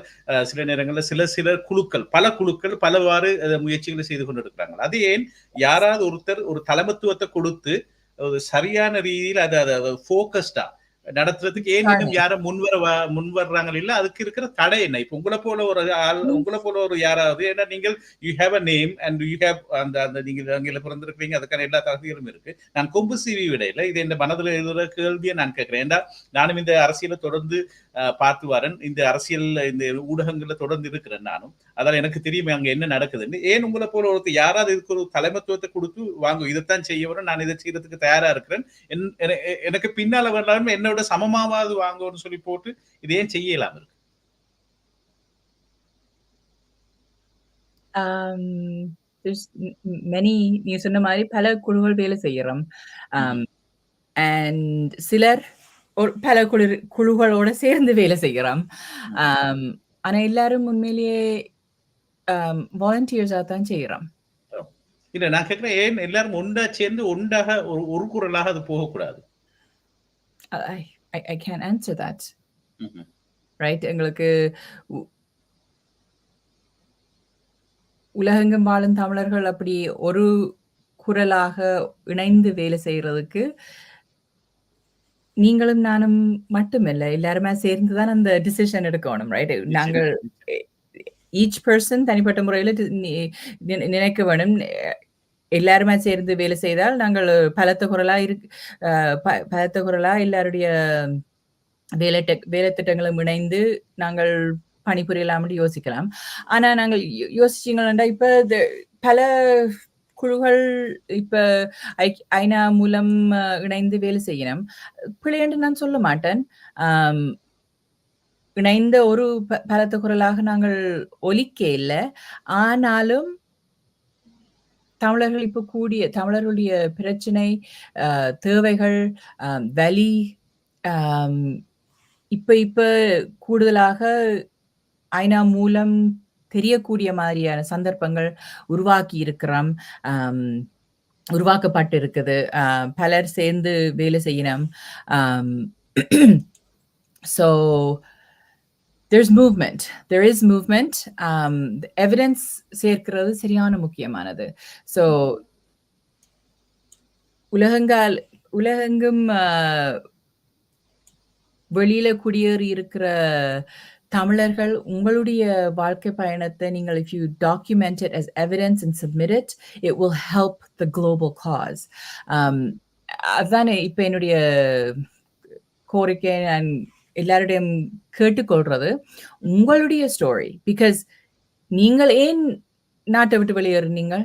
சில நேரங்கள்ல சில குழுக்கள், பல குழுக்கள் பலவாறு முயற்சிகளை செய்து கொண்டிருக்கிறாங்க. அது ஏன் யாராவது ஒருத்தர் ஒரு தலைமைத்துவத்த கொடுத்து, ஒரு சரியான ரீதியில அத அத ஃபோக்கஸ்டா நடத்துறதுக்கு ஏன் இன்னும் யாரும் முன்வர்றாங்க இல்ல? அதுக்கு இருக்கிற தடை என்ன? இப்ப உங்கள போல ஒரு யாராவது ஏன்னா நீங்கள் you have a name and you have அந்த அந்த நீங்க அங்கே பிறந்திருக்கிறீங்க. அதுக்கான எல்லா தகுதிகளும் இருக்கு. நான் கொம்பு சீவி விடையில இது என் மனதில் எழுதுற கேள்வியை நான் கேட்கிறேன். ஏன்னா நானும் இந்த அரசியலை தொடர்ந்து பார்த்து வரேன். இந்த அரசியல் இந்த ஊடகங்கள்ல தொடர்ந்து இருக்கிறேன் நானும். அதால எனக்கு தெரியும் அங்க என்ன நடக்குதுன்னு. ஏன் உங்களை போல ஒருத்தர் யாராவது இதுக்கு ஒரு தலைமைத்துவத்தை கொடுத்து வாங்க இதைத்தான் செய்ய வரும், நான் இதை செய்யறதுக்கு தயாரா இருக்கிறேன், எனக்கு பின்னால வரலாமே என்னோட சமமாவது வாங்கன்னு சொல்லி போட்டு இது ஏன் செய்யலாம் இருக்கு? There's many நீங்க சொன்ன மாதிரி பல குழுக்கள் வேலை செய்யறோம். அண்ட் சிலர் பல குழுக்களோட சேர்ந்து வேலை செய்யறோம். ஆனா எல்லாரும் உண்மையிலேயே வாலண்டியர்ஸா தான் செய்யறோம். இல்ல நான் கேட்கிறேன் ஏன் எல்லாரும் ஒன்றா சேர்ந்து ஒன்றாக ஒரு குரலாக அது போகக்கூடாது? I can't answer that. Right? எங்களுக்கு உலகெங்கும் வாழும் தமிழர்கள் அப்படி ஒரு குரலாக இணைந்து வேலை செய்யறதுக்கு நீங்களும் நானும் மட்டுமில்ல, எல்லாருமே சேர்ந்துதான் அந்த டிசிஷன் எடுக்கணும். ரைட்? நாங்கள் ஈச் பர்சன் தனிப்பட்ட முறையில நினைக்க வேணும். எல்லாருமே சேர்ந்து வேலை செய்தால் நாங்கள் பலத்த குரலா எல்லாருடைய வேலை திட்டங்களும் இணைந்து நாங்கள் பணிபுரியலாம்னு யோசிக்கலாம். ஆனா நாங்கள் யோசிச்சீங்கன்னா இப்ப பல குழுக்கள் இப்ப ஐநா மூலம் இணைந்து வேலை செய்யணும். பிழை என்று நான் சொல்ல மாட்டேன். இணைந்த ஒரு பலத்த குரலாக நாங்கள் ஒலிக்க இல்லை. ஆனாலும் தமிழர்கள் இப்ப தமிழர்களுடைய பிரச்சனை, தேவைகள், வலி இப்ப கூடுதலாக ஐநா மூலம் தெரியக்கூடிய மாதிரியான சந்தர்ப்பங்கள் உருவாக்கப்பட்டு இருக்குது. பலர் சேர்ந்து வேலை செய்யணும். So there is movement. Evidence சேர்க்கிறது சரியான முக்கியமானது. So உலகெங்கும் வெளியில குடியேறி இருக்கிற தமிழர்கள் உங்களுடைய வாழ்க்கை பயணத்தை நீங்கள் if you document it as evidence and submit it, it will help the global cause. அதானே இப்ப என்னுடைய கோரிக்கை நான் எல்லாருடையும் கேட்டுக்கொள்றது உங்களுடைய ஸ்டோரி. பிகாஸ் நீங்கள் ஏன் நாட்டை விட்டு வெளியேறுனீங்க?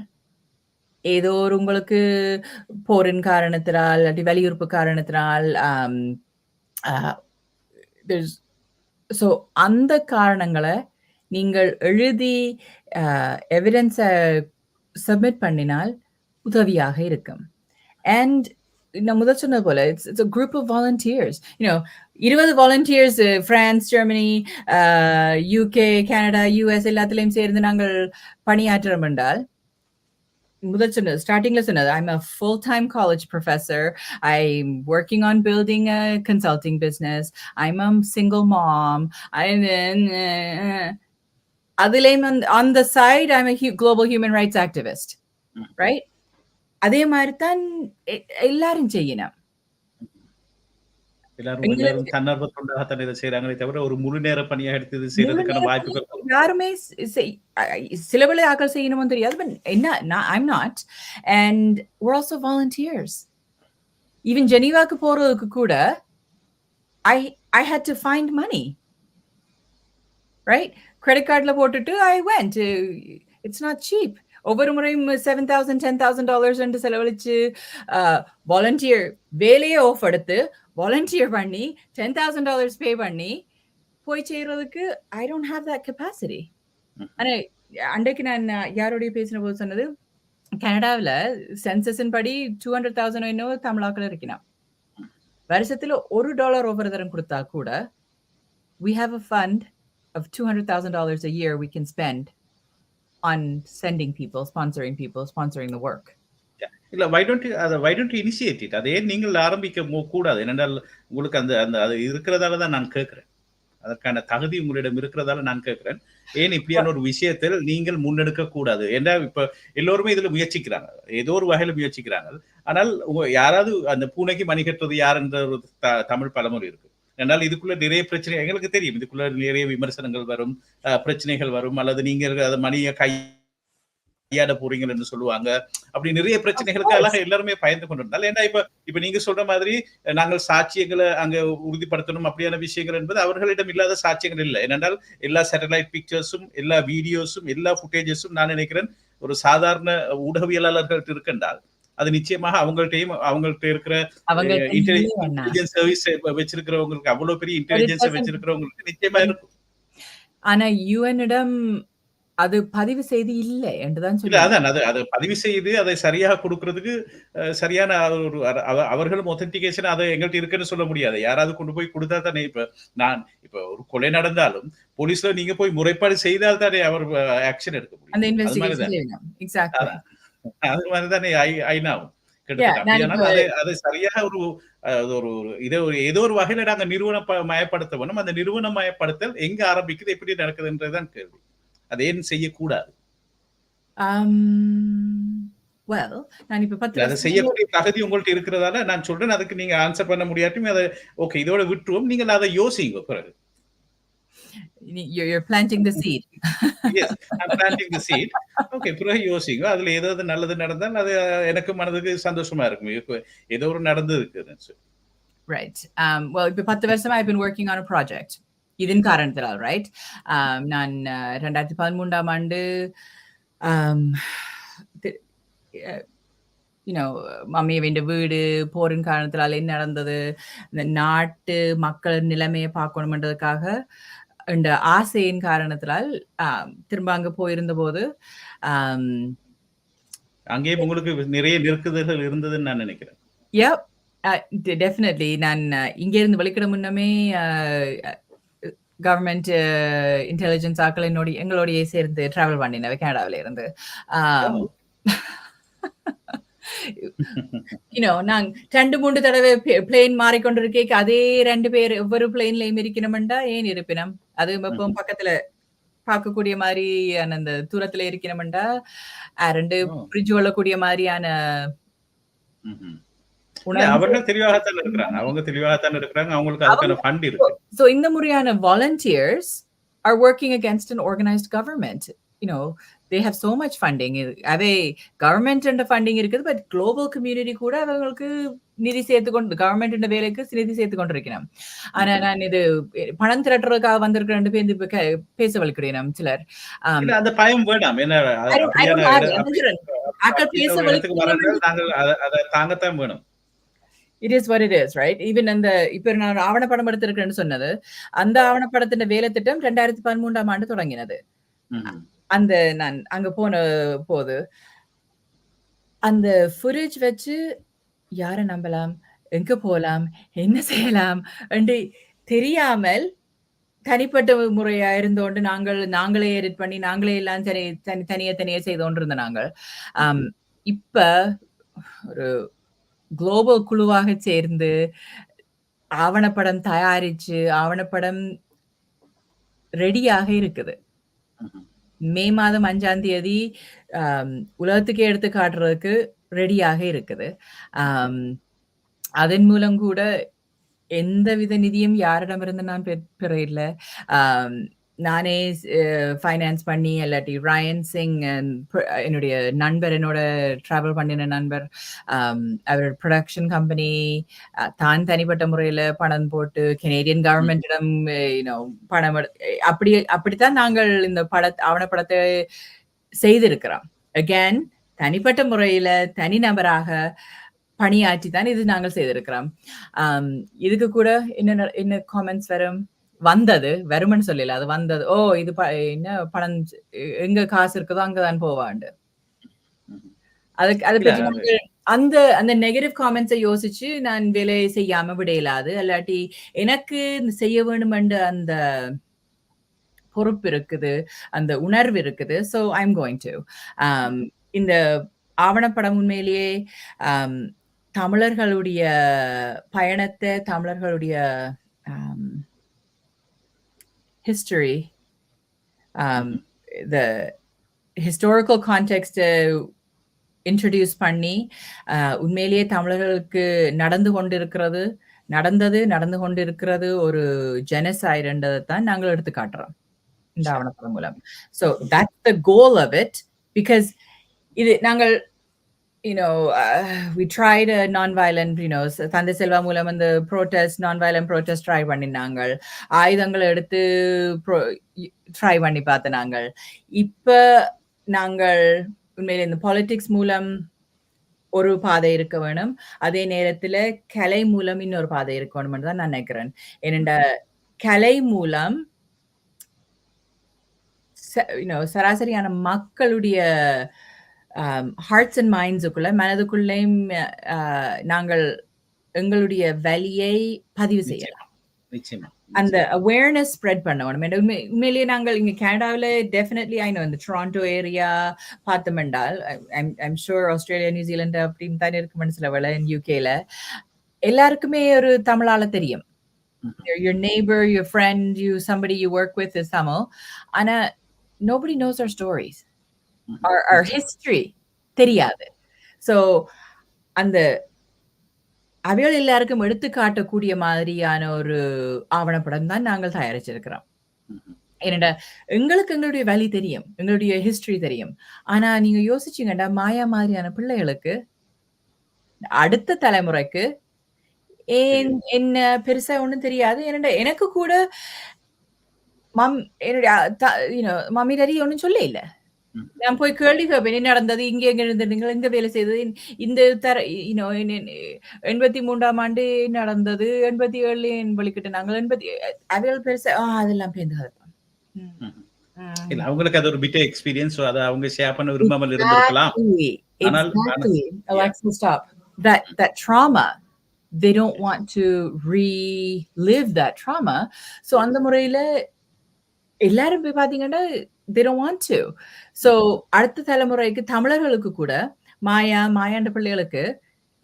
ஏதோ ஒரு உங்களுக்கு போரின் காரணத்தினால் இல்லாட்டி வலியுறுப்பு காரணத்தினால் ஸோ அந்த காரணங்களை நீங்கள் எழுதி எவிடன்ஸை சப்மிட் பண்ணினால் உதவியாக இருக்கும். அண்ட் நான் முதல் சொன்னது போல it's a group of volunteers. 20 volunteers France, Germany, UK, Canada, US எல்லாத்திலையும் சேர்ந்து நாங்கள் பணியாற்றுறோம் என்றால் starting listener, I'm a full-time college professor. I'm working on building a consulting business. I'm a single mom. On the side, I'm a global human rights activist. Right? அதே மாதிரி தான் எல்லாரும் செய்யணும். எல்லாரும் தன்னார்வத்தொண்டாகத்தான் இதை செய்யறாங்களே தவிர ஒரு முழு நேர பணியாக எடுத்து இது செய்யறதுக்கான வாய்ப்புகள் யாருமே சில வேளை ஆக்கள் செய்யணுமோ தெரியாது. பட் என்ன I'm not. And we're also volunteers. Even ஜெனீவாக்கு போறதுக்கு கூட I had to find money. Right? Credit cardல போட்டுட்டு I went. It's not cheap. ஒவ்வொரு முறையும் $7,000, $10,000 என்று செலவழிச்சு வாலண்டியர் வேலையை ஆஃப் எடுத்து வாலண்டியர் பண்ணி $10,000 பே பண்ணி போய் சேர்றதுக்கு I don't have that capacity. ஆனா அன்றைக்கு நான் யாரோடய பேசின போது சொன்னது, கனடாவுல சென்சஸின் படி 200,000 என்னவோ தமிழாக்கள் இருக்கணும். வருஷத்துல $1 ஒவ்வொரு தரம் கொடுத்தா கூட we have a fund of $200,000 a year we can spend on sending people, sponsoring the work. இல்ல why don't you initiate it? அதே நீங்கள் ஆரம்பிக்க கூடாது. ஏனென்றால் உங்களுக்கு அந்த அந்த அது இருக்கிறதால தான் நான் கேட்கிறேன். அதற்கான தகுதி உங்களிடம் இருக்கிறதால நான் கேட்கிறேன். ஏன் இப்படியான ஒரு விஷயத்தில் நீங்கள் முன்னெடுக்க கூடாது? ஏன்னா இப்ப எல்லோருமே இதுல முயற்சிக்கிறாங்க. ஏதோ ஒரு வகையில முயற்சிக்கிறாங்க. ஆனால் யாராவது அந்த பூனைக்கு மணி கட்டுறது யார் என்ற ஒரு தமிழ் பழமொழி இருக்கு. என்றால் இதுக்குள்ள நிறைய பிரச்சனை எங்களுக்கு தெரியும். இதுக்குள்ள நிறைய விமர்சனங்கள் வரும், பிரச்சனைகள் வரும், அல்லது நீங்க அதை மணியை கையாட போறீங்க என்று சொல்லுவாங்க. அப்படி நிறைய பிரச்சனைகளுக்காக எல்லாருமே பயந்து கொண்டிருந்தால், ஏன்னா இப்ப நீங்க சொல்ற மாதிரி நாங்கள் சாட்சியங்களை அங்க உறுதிப்படுத்தணும் அப்படியான விஷயங்கள் என்பது அவர்களிடம் இல்லாத சாட்சியங்கள் இல்லை. ஏனென்றால் எல்லா சேட்டலைட் பிக்சர்ஸும், எல்லா வீடியோஸும், எல்லா ஃபுட்டேஜஸும் நான் நினைக்கிறேன் ஒரு சாதாரண ஊடகவியலாளர்கள் இருக்கின்றால் அது நிச்சயமாக அவங்கள்ட்ட இருக்கிற இன்டெலிஜென்ஸ் சர்வீஸ் வச்சிருக்கிறவங்களுக்கு, அவ்வளவு பெரிய இன்டெலிஜென்ஸ் வச்சிருக்கிறவங்களுக்கு நிச்சயமா இருக்கும். ஆனா யுஎன்னிடம் அது பதிவு செய்து இல்லை என்றுதான் சொல்லி, அதான் அதை பதிவு செய்து அதை சரியாக கொடுக்கறதுக்கு சரியான ஒரு அவர்களும் ஒத்தன்டிகேஷன் அதை எங்கள்கிட்ட இருக்குன்னு சொல்ல முடியாது. யாராவது கொண்டு போய் கொடுத்தா தானே. இப்ப ஒரு கொலை நடந்தாலும் போலீஸ்ல நீங்க போய் முறைப்பாடு செய்தால் தானே அவர் ஆக்ஷன் எடுக்க முடியும். அது மாதிரிதானே ஐநாவும் அதை சரியாக ஏதோ ஒரு வகையில நாங்க நிறுவன மயப்படுத்த வேணும். அந்த நிறுவன மயப்படுத்தல் எங்க ஆரம்பிக்குது, எப்படி நடக்குதுன்றதுதான் கேள்வி. அதை ஏன் செய்யக்கூடாது? அதை செய்யக்கூடிய தகுதி உங்கள்ட்ட இருக்கிறதால நான் சொல்றேன். அதுக்கு நீங்க ஆன்சர் பண்ண முடியாட்டும் அதை ஓகே இதோட விட்டுருவோம். நீங்கள் அதை யோசிங்க. பிறகு you're planting the seed. Yes, I'm planting the seed. Okay, பிறகு யோசிங்க. அதுல ஏதாவது நல்லது நடந்தால் அது எனக்கு மனதுக்கு சந்தோஷமா இருக்கும். ஏதோ ஒரு நடந்து இருக்கு. Right. Well, இப்ப 10 வருஷமா I've been working on a project. இதன் காரணத்தினால், ரைட். நான் 2013ஆம் ஆண்டு மம்மிய வீடு போரின் காரணத்தினால் என்ன நடந்தது, இந்த நாட்டு மக்கள் நிலைமையை பார்க்கணும்ன்றதுக்காக இந்த ஆசையின் காரணத்தினால் திரும்ப அங்க போயிருந்த போது அங்கே உங்களுக்கு நிறைய நெருக்குதல்கள் இருந்ததுன்னு நான் நினைக்கிறேன். டெஃபினெட்லி. நான் இங்க இருந்து வெளிக்கிட முன்னமே கவர்மெண்ட் இன்டெலிஜென்ஸ் ஆக்கள் எங்களோடய சேர்ந்து டிராவல் பண்ணினவை கனடாவில இருந்து. நாங்க 2-3 தடவை பிளேன் மாறிக்கொண்டிருக்கேன். அதே 2 பேர் ஒவ்வொரு பிளேன்லயும் இருக்கணும்டா ஏன் இருப்பினம், அது இப்போ பக்கத்துல பார்க்கக்கூடிய மாதிரி அந்த தூரத்துல இருக்கணும்டா 2 பிரிட்ஜ் கொள்ளக்கூடிய மாதிரியான அவர்கள் தெளிவாகத்தான் இருக்கிறாங்க. அவங்களுக்கு அதுக்கான ஃபண்ட் இருக்கு. So இந்த முறையான volunteers are working against an organized government. they have so much funding. அதே கவர்மெண்ட் என்ற ஃபண்டிங் இருக்குது, பட் குளோபல் கம்யூனிட்டி கூட அவங்களுக்கு நிதி சேர்த்துக்கொண்டு கவர்மெண்ட் வேலைக்கு நிதி சேர்த்து கொண்டிருக்கிறோம். ஆனா நான் இது பணம் திரட்டுறதுக்காக வந்திருக்கிறேன் பேச வலிக்கிறேன் சிலர். அந்த பயம் வேண்டாம். தாங்கத்தான் வேணும். It is what it is, right? Even அந்த இப்ப நான் ஆவணப்படம் எடுத்திருக்கேன்னு சொன்னது, அந்த ஆவணப்படத்தின் வேலை திட்டம் 2013ஆம் ஆண்டு தொடங்கினது. அந்த நான் அங்க போன போது அந்த ஃபுட்டேஜ் வச்சு யாரை நம்பலாம், எங்க போலாம், என்ன செய்யலாம் என்று தெரியாமல் தனிப்பட்ட முறையா இருந்தோண்டு நாங்களே எடிட் பண்ணி நாங்களே எல்லாம் தனியா செய்தோண்டிருந்த நாங்கள். இப்ப ஒரு குளோபல் குழுவாக சேர்ந்து ஆவணப்படம் தயாரிச்சு ஆவணப்படம் ரெடியாக இருக்குது. மே மாதம் 5ஆம் தேதி உலகத்துக்கே எடுத்து காட்டுறதுக்கு ரெடியாக இருக்குது. அதன் மூலம் கூட எந்தவித நிதியும் யாரிடமிருந்து நான் பெற இல்லை. நானே ஃபைனான்ஸ் பண்ணி, இல்லாட்டி ரயன் சிங் என்னுடைய நண்பர், என்னோட டிராவல் பண்ணின நண்பர், அவர் ப்ரொடக்ஷன் கம்பெனி தான் தனிப்பட்ட முறையில் பணம் போட்டு கனேடியன் கவர்மெண்டிடம் பணம் அப்படித்தான் நாங்கள் இந்த ஆவணப்படத்தை செய்திருக்கிறோம். அகேன் தனிப்பட்ட முறையில தனிநபராக பணியாற்றி தான் இது நாங்கள் செய்திருக்கிறோம். இதுக்கு கூட என்ன காமெண்ட்ஸ் வரும், வந்தது வெறுமன்னு சொல்லல. அது வந்தது. ஓ இது என்ன பணம் எங்க காசு இருக்குதோ அங்கதான் போவாண்டு. அதுக்கு அத இல்ல பற்றி நாங்கள் அந்த அந்த நெகட்டிவ் காமெண்ட்ஸ யோசிச்சு நான் வேலையை செய்யாம விட இயலாது. அல்லாட்டி எனக்கு செய்ய வேண்டும் என்ற அந்த பொறுப்பு இருக்குது. அந்த உணர்வு இருக்குது. So I am going to. இந்த ஆவணப்படம் உண்மையிலேயே அம் தமிழர்களுடைய பயணத்த, தமிழர்களுடைய um history, the historical context introduce பண்ணி உண்மையிலேயே தமிழர்களுக்கு நடந்து கொண்டிருக்கிறது ஒரு ஜெனசைடுன்றதை தான் நாங்கள் எடுத்து காட்டுறோம் இந்த ஆவணப்படம் மூலம். So that's the goal of it. Because இது நாங்கள் we tried a non-violent, தந்தை செல்வா மூலம் அந்த non-violent protest ட்ரை பண்ணினாங்க. ஆயுதங்களை எடுத்து ட்ரை பண்ணி பார்த்த நாங்கள். இப்ப நாங்கள் உண்மையில இந்த பாலிடிக்ஸ் மூலம் ஒரு பாதை இருக்க வேணும். அதே நேரத்துல கலை மூலம் இன்னொரு பாதை இருக்க வேணும்னு தான் நான் நினைக்கிறேன். ஏனென்ற கலை மூலம் சராசரியான மக்களுடைய ஹார்ட்ஸ் அண்ட் மைண்ட்ஸுக்குள்ள மனதுக்குள்ளேயும் நாங்கள் எங்களுடைய வலியை பதிவு செய்யலாம். அந்த அவேர்னஸ் ஸ்ப்ரெட் பண்ண வேணும். உண்மையிலேயே நாங்கள் இங்க கனடாவில் டெஃபினெட்லி இந்த டொராண்டோ ஏரியா பார்த்தோம் என்றால் ஐம் ஷூர் ஆஸ்திரேலியா நியூசிலாந்து அப்படின்னு தானே இருக்குமென்னு சில வேலை யூகேல எல்லாருக்குமே ஒரு தமிழால தெரியும். Your neighbor, your friend, somebody you work with is Tamil. ஆனா nobody knows our stories. Our history தெரியாது. So அந்த அவைகள் எல்லாருக்கும் எடுத்து காட்டக்கூடிய மாதிரியான ஒரு ஆவணப்படம் தான் நாங்கள் தயாரிச்சிருக்கிறோம். ஏனென்றா எங்களுக்கு எங்களுடைய வழி தெரியும், எங்களுடைய ஹிஸ்டரி தெரியும். ஆனா நீங்க யோசிச்சீங்கடா மாயா மாதிரியான பிள்ளைகளுக்கு அடுத்த தலைமுறைக்கு என்ன பெருசா ஒண்ணும் தெரியாது. ஏனென்றா எனக்கு கூட என்னுடைய மம்மி டாடி ஒண்ணும் சொல்ல இல்ல. நான் போய் கேள்வி கேட்பேன். என்ன நடந்தது? இங்க எங்க இருந்தீங்க? எங்க வேலை செய்தது? இந்த 83ஆம் ஆண்டு நடந்தது. 87 வழிகிட்டு நாங்கள் 80 அவைகள் பெருசா அதெல்லாம் பேருந்து கதைப்பான். இல்ல அவங்களுக்கு அது ஒரு பிட் எக்ஸ்பீரியன்ஸ். அத அவங்க ஷேர் பண்ண விரும்பாமல் இருந்திருக்கலாம். ஆனால் Alexa, stop. That trauma, they don't want to relive that trauma. So அந்த முறையில எல்லாரும் போய் பாத்தீங்கன்னா they don't want to. So அடுத்த தலைமுறைக்கு தமிழர்களுக்கு கூட மாயாண்ட பிள்ளைகளுக்கு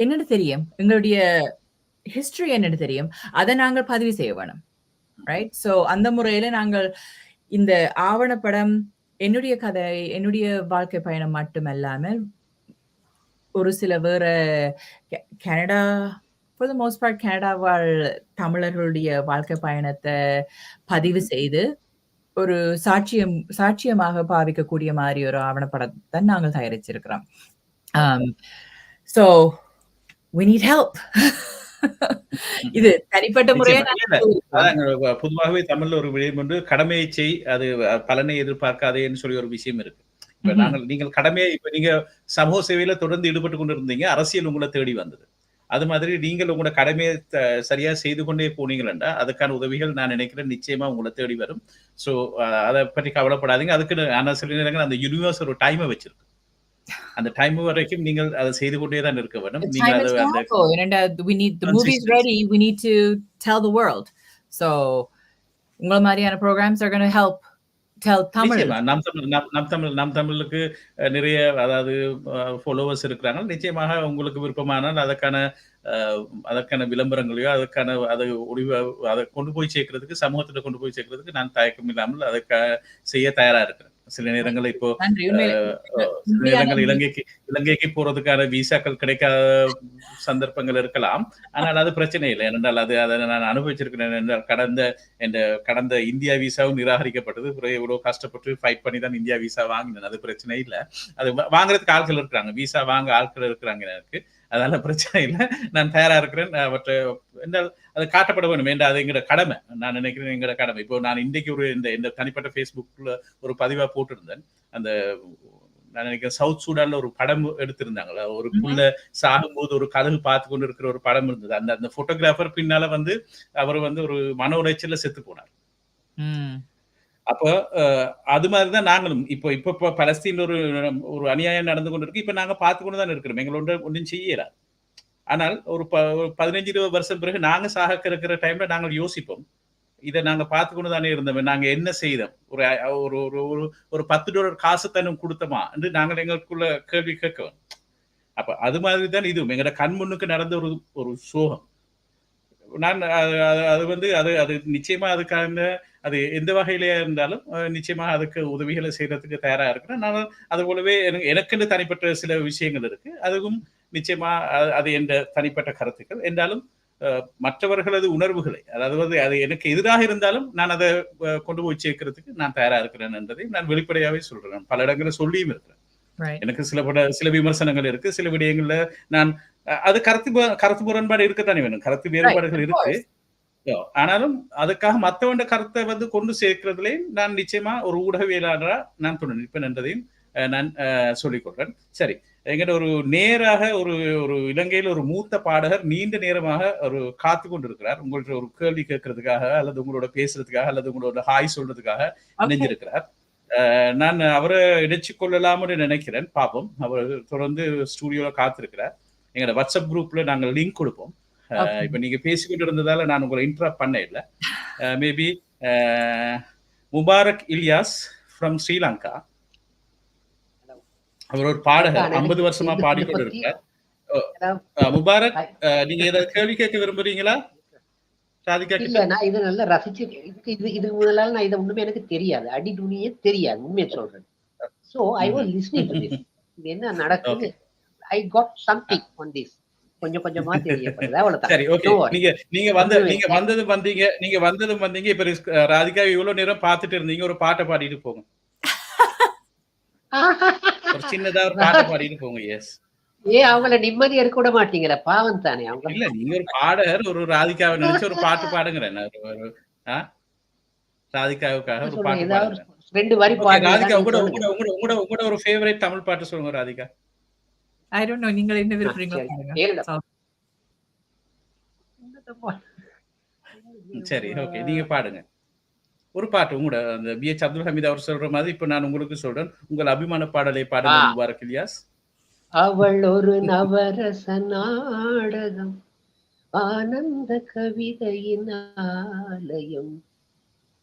என்னன்னு தெரியும், எங்களுடைய ஹிஸ்டரி என்னன்னு தெரியும், அதை நாங்கள் பதிவு செய்ய வேணும். ரைட்? ஸோ அந்த முறையில நாங்கள் இந்த ஆவணப்படம் என்னுடைய கதை, என்னுடைய வாழ்க்கை பயணம் மட்டுமல்லாமல் ஒரு சில வேற Canada for the most part Canada வாழ் தமிழர்களுடைய வாழ்க்கை பயணத்தை பதிவு செய்து ஒரு சாட்சியமாக பாவிக்கக்கூடிய மாதிரி ஒரு ஆவணப்படத்தை நாங்கள் தயாரிச்சிருக்கிறோம். So we need help. இது தனிப்பட்ட முறையா பொதுவாகவே தமிழ்ல ஒரு விடயம் ஒன்று, கடமையை செய், அது பலனை எதிர்பார்க்காதேன்னு சொல்லி ஒரு விஷயம் இருக்கு. இப்ப நீங்கள் கடமையை, இப்ப நீங்க சமூக சேவையில தொடர்ந்து ஈடுபட்டு கொண்டு இருந்தீங்க, அரசியல் உங்களை தேடி வந்தது. அது மாதிரி நீங்கள் உங்களோட கடமையை சரியா செய்து கொண்டே போனீங்களா அதுக்கான உதவிகள் நான் நினைக்கிறேன் நிச்சயமா உங்களை தேடி வரும். சோ அதை பற்றி கவலைப்படாதீங்க. அதுக்கு ஆனா சில நேரங்கள் அந்த யூனிவர்ஸ் ஒரு டைமை வச்சிருக்கு. அந்த டைம் வரைக்கும் நீங்கள் அதை செய்து கொண்டே தான் இருக்க வேண்டும். நீங்க we need the movies ready, we need to tell the world. So உங்கள மாதிரியான programs are going to help tell Tamil. நம் தமிழுக்கு நிறைய அதாவது ஃபாலோவர்ஸ் இருக்கிறாங்க. நிச்சயமாக உங்களுக்கு விருப்பமானால் அதற்கான விளம்பரங்களையோ அதை கொண்டு போய் சேர்க்கிறதுக்கு, சமூகத்துல கொண்டு போய் சேர்க்கிறதுக்கு நான் தயக்கம் இல்லாமல் அதை செய்ய தயாரா இருக்கிறேன். சில நேரங்கள் இப்போ சில நேரங்கள் இலங்கைக்கு போறதுக்கான விசாக்கள் கிடைக்காத சந்தர்ப்பங்கள் இருக்கலாம். ஆனால் அது பிரச்சனை இல்லை. ஏனென்றால் அதை நான் அனுபவிச்சிருக்கிறேன். என்றால் கடந்த இந்தியா விசாவும் நிராகரிக்கப்பட்டது. எவ்வளவு கஷ்டப்பட்டு ஃபைட் பண்ணி தான் இந்தியா விசா வாங்கினேன். அது பிரச்சனை இல்லை. அது வாங்குறதுக்கு ஆட்கள் இருக்கிறாங்க, விசா வாங்க ஆட்கள் இருக்கிறாங்க எனக்கு. அதனால பிரச்சனை இல்லை. நான் தயாரா இருக்கிறேன். அவற்றை அது காட்டப்பட வேண்டும் என்ற அது எங்களோட கடமை. நான் நினைக்கிறேன் எங்களோட கடமை. இப்போ நான் இன்றைக்கு இந்த தனிப்பட்ட ஃபேஸ்புக்ல ஒரு பதிவா போட்டிருந்தேன். அந்த நான் நினைக்கிறேன் சவுத் சூடான்ல ஒரு படம் எடுத்திருந்தாங்களா, ஒரு புள்ள சாகும்போது ஒரு கழுகு பார்த்து கொண்டு இருக்கிற ஒரு படம் இருந்தது. அந்த போட்டோகிராஃபர் பின்னால அவர் ஒரு மன உளைச்சல்ல செத்து போனார். ம். அப்ப அது மாதிரி தான் நாங்களும். இப்ப பலஸ்தீன்ல ஒரு ஒரு அநியாயம் நடந்து கொண்டிருக்கு. இப்ப நாங்க பார்த்து கொண்டு தான் இருக்கிறோம். எங்களோட ஒண்ணும் செய்யல. ஆனால் ஒரு 15, 20 வருஷம் பிறகு நாங்க சாக இருக்கிற டைம்ல நாங்கள் யோசிப்போம். இத நாங்க பார்த்து கொண்டு தானே இருந்தோம். நாங்க என்ன செய்தோம்? ஒரு ஒரு ஒரு ஒரு ஒரு $10 காசு தானும் குடுத்தோமா? என்று நாங்கள் எங்களுக்குள்ள கேள்வி கேட்கிறோம். அப்ப அது மாதிரி தான் இதுவும். எங்கட கண் முன்னுக்கு நடந்த ஒரு ஒரு சோகம். நான் அது அது அது வந்து அது அது நிச்சயமா அதுக்கான அது எந்த வகையிலயா இருந்தாலும் நிச்சயமா அதுக்கு உதவிகளை செய்யறதுக்கு தயாரா இருக்கிறேன். நான் அது போலவே எனக்குன்னு தனிப்பட்ட சில விஷயங்கள் இருக்கு. அதுவும் நிச்சயமா அது என்ற தனிப்பட்ட கருத்துக்கள். என்றாலும் மற்றவர்களது உணர்வுகளை அதாவது அது எனக்கு எதிராக இருந்தாலும் நான் அதை கொண்டு போய் சேர்க்கறதுக்கு நான் தயாரா இருக்கிறேன் என்பதை நான் வெளிப்படையாவே சொல்றேன். பல இடங்களில் சொல்லியும் இருக்கிறேன். எனக்கு சில விமர்சனங்கள் இருக்கு. சில விடயங்கள்ல நான் அது கருத்து முரண்பாடு இருக்கத்தானே வேணும். கருத்து வேறுபாடுகள் இருக்கு. ஆனாலும் அதுக்காக மத்தவண்ட கருத்தை வந்து கொண்டு சேர்க்கிறதுலையும் நான் நிச்சயமா ஒரு ஊடகவியலாளரா நான் துணை நிற்பேன் என்றதையும் நான் சொல்லிக் கொள்றேன். சரி, எங்கிட்ட ஒரு நேராக ஒரு ஒரு இலங்கையில் ஒரு மூத்த பாடகர் நீண்ட நேரமாக ஒரு காத்து கொண்டிருக்கிறார். உங்கள்ட்ட ஒரு கேள்வி கேட்கறதுக்காக அல்லது உங்களோட பேசுறதுக்காக அல்லது உங்களோட ஹாய் சொல்றதுக்காக இணைஞ்சிருக்கிறார். நான் அவரை இணைச்சு கொள்ளலாம்னு நினைக்கிறேன். பார்ப்போம். அவர் தொடர்ந்து ஸ்டூடியோல காத்திருக்கிறார். எங்களோட வாட்ஸ்அப் குரூப்ல நாங்கள் லிங்க் கொடுப்போம். இப்ப நீங்க பேசிக்கிட்டு இருந்ததால நான் உங்களை இன்டரப்ட் பண்ண இல்லை. Maybe Mubarak Ilyas from Sri Lanka. அவர் ஒரு பாடகர். 50 வருஷமா பாடிக்கொண்டு இருக்கிறார். முபாரக், நீங்க ஏதாவது கேள்வி கேட்க விரும்புறீங்களா? இல்ல, நான் இதை நல்லா ரசிச்சு இது முதலால நான் இதை ஒண்ணுமே எனக்கு தெரியாது. அடி துணியே தெரியாது, உண்மையை சொல்றேன். So I was listening to this. இது என்ன நடக்குது, I got something on this. கொஞ்சம் கொஞ்சமா தெரியப்படுது, அவ்வளவுதான். சரி, ஓகே. நீங்க வந்ததும் வந்தீங்க. இப்ப ராதிகா இவ்வளவு நேரம் பார்த்துட்டு இருந்தீங்க. ஒரு பாட்டை பாடிட்டு போங்க. ஒரு சின்னதா ஒரு பாட்டை பாடிட்டு போங்க. எஸ். அவங்கள நிம்மதி எடுக்க விட மாட்டீங்களா? பாவம் தானே அவங்க. இல்ல, நீங்க ஒரு பாடகர், ஒரு ராதிகாவை நினைச்சு ஒரு பாட்டு பாடுங்கிறேன். ராதிகாவுக்காக ஒரு பாட்டு பாடுங்க. 2 வரி பாடுங்க. ராதிகா, உங்களோட ஒரு ஃபேவரட் தமிழ் பாட்டு சொல்லுங்க ராதிகா. I don't know, நீங்க என்ன விரும்புறீங்களோ பாடுங்க. சரி, ஓகே, நீங்க பாடுங்க. ஒரு பாட்டு உங்களோட அந்த B.H. அப்துல் ஹமீத் அவர் சொல்ற மாதிரி இப்ப நான் உங்களுக்கு சொல்றேன். உங்கள் அபிமான பாடலை பாடுங்க முபாரக் இலியாஸ். அவள் ஒரு நவரச நாடகம், ஆனந்த கவிதையின் ஆலயம்,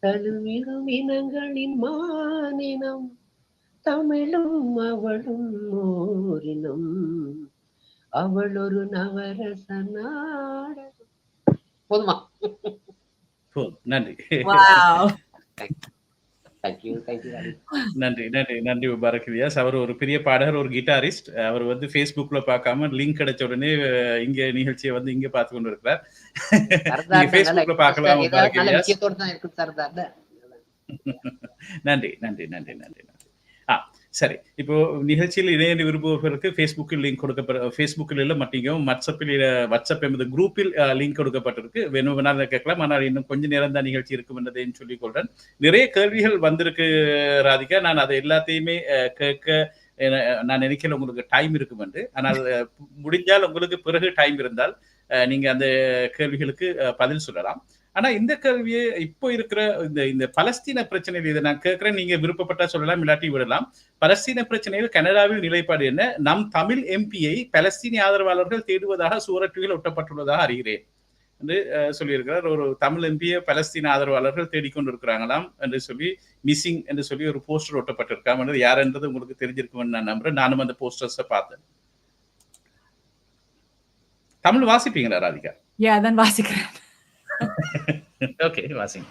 தழுவிடும் இனங்களின் மானினம், தமிழும் அவளும் ஓரினம், அவள் ஒரு நவரச நாடகம். போதுமா? நன்றி. நன்றி முபாரக் இலியாஸ். அவர் ஒரு பெரிய பாடகர், ஒரு கிட்டாரிஸ்ட். அவர் வந்து Facebookல பார்க்காம லிங்க் கிடைச்ச உடனே இங்க நிகழ்ச்சியை வந்து இங்க பார்த்து கொண்டு இருக்கிறார். நீங்க Facebookல பார்க்கலாம் முபாரக் இலியாஸ். நன்றி. சரி, இப்போ நிகழ்ச்சியில் இணைய விரும்புபவர்களுக்கு Facebookல் லிங்க் Facebookல் இல்ல மட்டிங்கும் வாட்ஸ்அப் எமது குரூப்பில் லிங்க் கொடுக்கப்பட்டிருக்கு. வேணும்னா கேட்கலாம். ஆனால் இன்னும் கொஞ்ச நேரம் தான் நிகழ்ச்சி இருக்கும் என்றதையும் சொல்லிக் கொள்றேன். நிறைய கேள்விகள் வந்திருக்கு ராதிகா. நான் அதை எல்லாத்தையுமே கேட்க நான் நினைக்கல உங்களுக்கு டைம் இருக்கும் என்று. ஆனால் முடிஞ்சால் உங்களுக்கு பிறகு டைம் இருந்தால் நீங்க அந்த கேள்விகளுக்கு பதில் சொல்லலாம். ஆனா இந்த கேள்வியை இப்போ இருக்கிற இந்த பலஸ்தீன பிரச்சனையில் இதை நான் கேட்கிறேன். நீங்க விருப்பப்பட்டா சொல்லலாம், இல்லாட்டி விடலாம். பலஸ்தீன பிரச்சனையில் கனடாவில் நிலைப்பாடு என்ன? நம் தமிழ் எம்பியை பலஸ்தீனிய ஆதரவாளர்கள் தேடுவதாக சுவரொட்டிகள் ஒட்டப்பட்டுள்ளதாக அறிகிறேன் என்று சொல்லியிருக்கிறார். ஒரு தமிழ் எம்பியை பலஸ்தீன ஆதரவாளர்கள் தேடிக்கொண்டிருக்கிறாங்களாம் என்று சொல்லி மிஸ்ஸிங் என்று சொல்லி ஒரு போஸ்டர் ஒட்டப்பட்டிருக்காம். யார் என்றது உங்களுக்கு தெரிஞ்சிருக்கும்னு நான் நம்புறேன். நானும் அந்த போஸ்டர்ஸை பார்த்தேன். தமிழ் வாசிப்பீங்களா ராதிகா? அதான் வாசிக்கிறேன். ஓகே, வாசிங்க.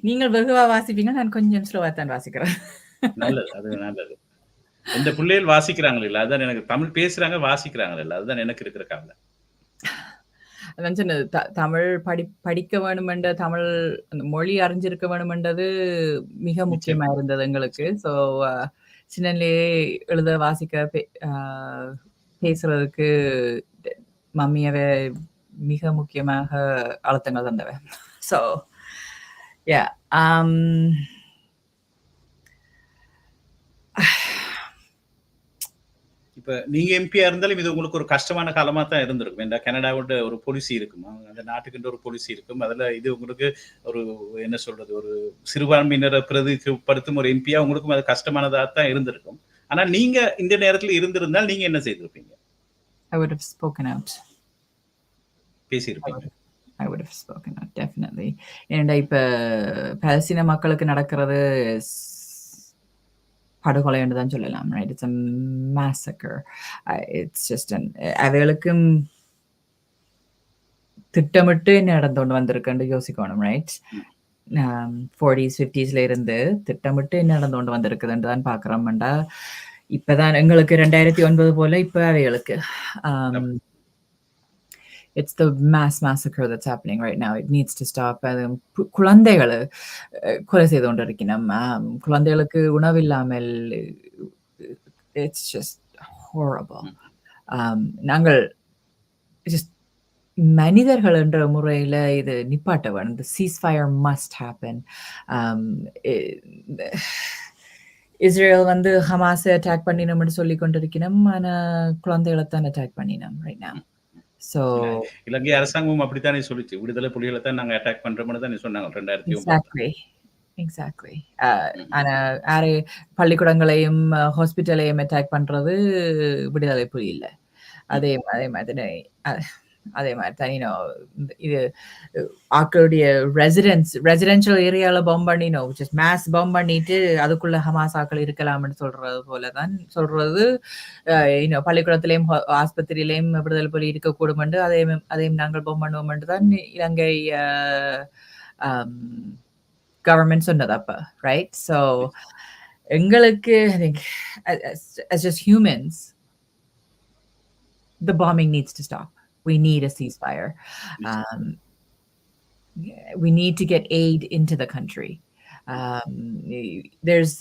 நீங்கள் வெகுவா வாசிப்பீங்க, நான் கொஞ்சம் ஸ்லோவா தான் வாசிக்கிறேன். நல்லது, அது நல்லது. இந்த பிள்ளைகள் வாசிக்கிறாங்க இல்ல, அதான் எனக்கு தமிழ் பேசுறாங்க வாசிக்கிறாங்க இல்ல, அதுதான் எனக்கு இருக்கிற கவலை. அதான் சொன்னது, தமிழ் படிக்க வேணுமென்ற, தமிழ் மொழி அறிஞ்சிருக்க வேணுமென்றது மிக முக்கியமா இருந்தது எங்களுக்கு. ஸோ சின்னலேயே எழுத வாசிக்க பேசுறதுக்கு மம்மியவே மிக முக்கியமாக அழுத்தங்கள் தந்தவன். ஸோ இப்ப நீங்க எம்பியா இருந்தாலும் இது உங்களுக்கு ஒரு கஷ்டமான காலமா தான் இருந்திருக்கும். ஏன்னா கனடாவோட ஒரு பாலிசி இருக்கும். அந்த நாட்டுக்குன்ற ஒரு பாலிசி இருக்கும். அதுல இது உங்களுக்கு ஒரு என்ன சொல்றது, ஒரு சிறுபான்மையினரை பிரதிநிதித்துவப்படுத்தும் ஒரு எம்பியா உங்களுக்கும் அது கஷ்டமானதா தான் இருந்திருக்கும். ஆனா நீங்க இந்த நேரத்துல இருந்திருந்தால் நீங்க என்ன செய்திருப்பீங்க? I would have spoken out. பேசியிருப்பீங்க. I would have spoken out, definitely. ஏன்டா இப்ப பாலஸ்தீன மக்களுக்கு நடக்கிறது படுகொலை என்று தான் சொல்லலாம், right? It's a massacre. It's just அவைகளுக்கும் திட்டமிட்டு நடந்தோண்டு வந்திருக்குன்னு யோசிக்கணும், right? 40s 50sல இருந்து திட்டமிட்டு என்ன நடந்தோண்டு வந்திருக்குதுன்னு தான் பார்க்குறோம்டா. இப்பதான் எங்களுக்கு 2009 போல இப்ப அவைகளுக்கு it's the mass massacre that's happening right now. It needs to stop. குழந்தைகளை கொலை செய்து கொண்டிருக்கணும். குழந்தைகளுக்கு உணவில்லாமல் it's just horrible. நாங்கள் just மனிதர்கள் என்ற முறையில இது நிப்பாட்ட வேணும். The ceasefire must happen. Israel வந்து ஹமாஸை அட்டாக் பண்ணினோம்னு சொல்லி கொண்டிருக்கணும். ஆனா குழந்தைகளை தான் அட்டாக் பண்ணினோம் right now. So இலங்கை அரசாங்கம் அப்படித்தானே சொல்லிச்சு, விடுதலை புலிகளை தான் நாங்க அட்டாக் பண்றோம்னு தான் சொன்னாங்க 2009. Exactly. ஆனா பள்ளிக்கூடங்களையும் ஹாஸ்பிட்டலையும் அட்டாக் பண்றது விடுதலை புலி இல்ல. அதே மாதிரி தான் இது ஆக்களுடைய ரெசிடென்ஷியல் ஏரியால பாம்பு பண்ணினோம், ஜஸ்ட் மேஸ் பாம்பு பண்ணிட்டு அதுக்குள்ள ஹமாஸ் ஆக்கள் இருக்கலாம்னு சொல்றது போலதான் சொல்றது. பள்ளிக்கூடத்திலையும் ஆஸ்பத்திரியிலையும் விடுதலை புலி இருக்கக்கூடும் என்று அதையும் நாங்கள் பாம்பு பண்ணுவோம் என்று தான் இலங்கை கவர்மெண்ட் சொன்னது அப்ப, ரைட்? ஸோ எங்களுக்கு I think as just humans, the bombing needs to stop. We need a ceasefire. We need to get aid into the country. There's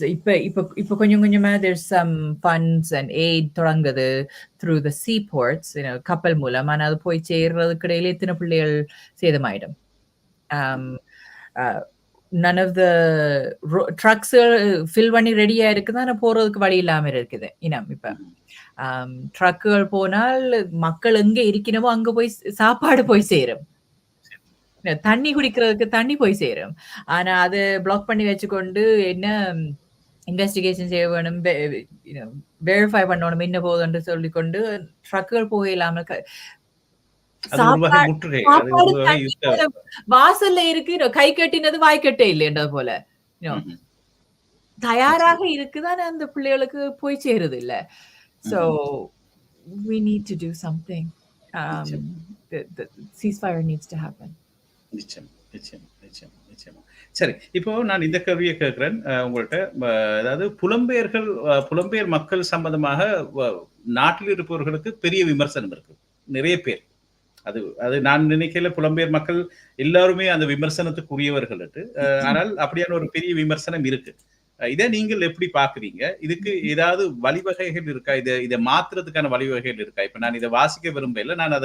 இப்போ கொஞ்சமா there's some funds and aid தொடங்குது through the seaports, கப்பல் மூலம். ஆனா அது போய் சேர்றதுக்கு இடையில எத்தனை பிள்ளைகள் சேதமாயிடும். None of the trucks fill பண்ணி ரெடியா இருக்குது, ஆனா போறதுக்கு வழி இல்லாம இருக்குது. இப்ப ட்ரக்குகள் போனால் மக்கள் எங்க இருக்கணுமோ அங்க போய் சாப்பாடு போய் சேரும், தண்ணி குடிக்கிறதுக்கு தண்ணி போய் சேரும். ஆனா அது பிளாக் பண்ணி வச்சுக்கொண்டு என்ன இன்வெஸ்டிகேஷன் செய்ய வேணும், வெரிஃபை பண்ணணும் என்ன போகுதுன்னு சொல்லிக்கொண்டு ட்ரக்குகள் போக இல்லாம வாசல்ல இருக்கு, கை கட்டினது வாய் கட்டே இல்லைன்றது போல தயாராக இருக்குதான் அந்த பிள்ளைகளுக்கு போய் சேருது இல்ல. So we need to do something. The ceasefire needs to happen. நிச்சயமா. சரி, இப்போ நான் இந்த கேள்வியை கேட்கிறேன் உங்கள்கிட்ட. அதாவது புலம்பெயர் மக்கள் சம்பந்தமாக நாட்டில் இருப்பவர்களுக்கு பெரிய விமர்சனம் இருக்கு, நிறைய பேர். அது நான் நினைக்கல புலம்பெயர் மக்கள் எல்லாருமே அந்த விமர்சனத்துக்குரியவர்கள். ஆனால் அப்படியான ஒரு பெரிய விமர்சனம் இருக்கு. இதை நீங்கள் எப்படி பாக்குறீங்க? இதுக்கு ஏதாவது வழிவகைகள் இருக்கா? இதை மாத்துறதுக்கான வழிவகைகள் இருக்கா? இப்ப நான் இதை வாசிக்க விரும்பல, நான்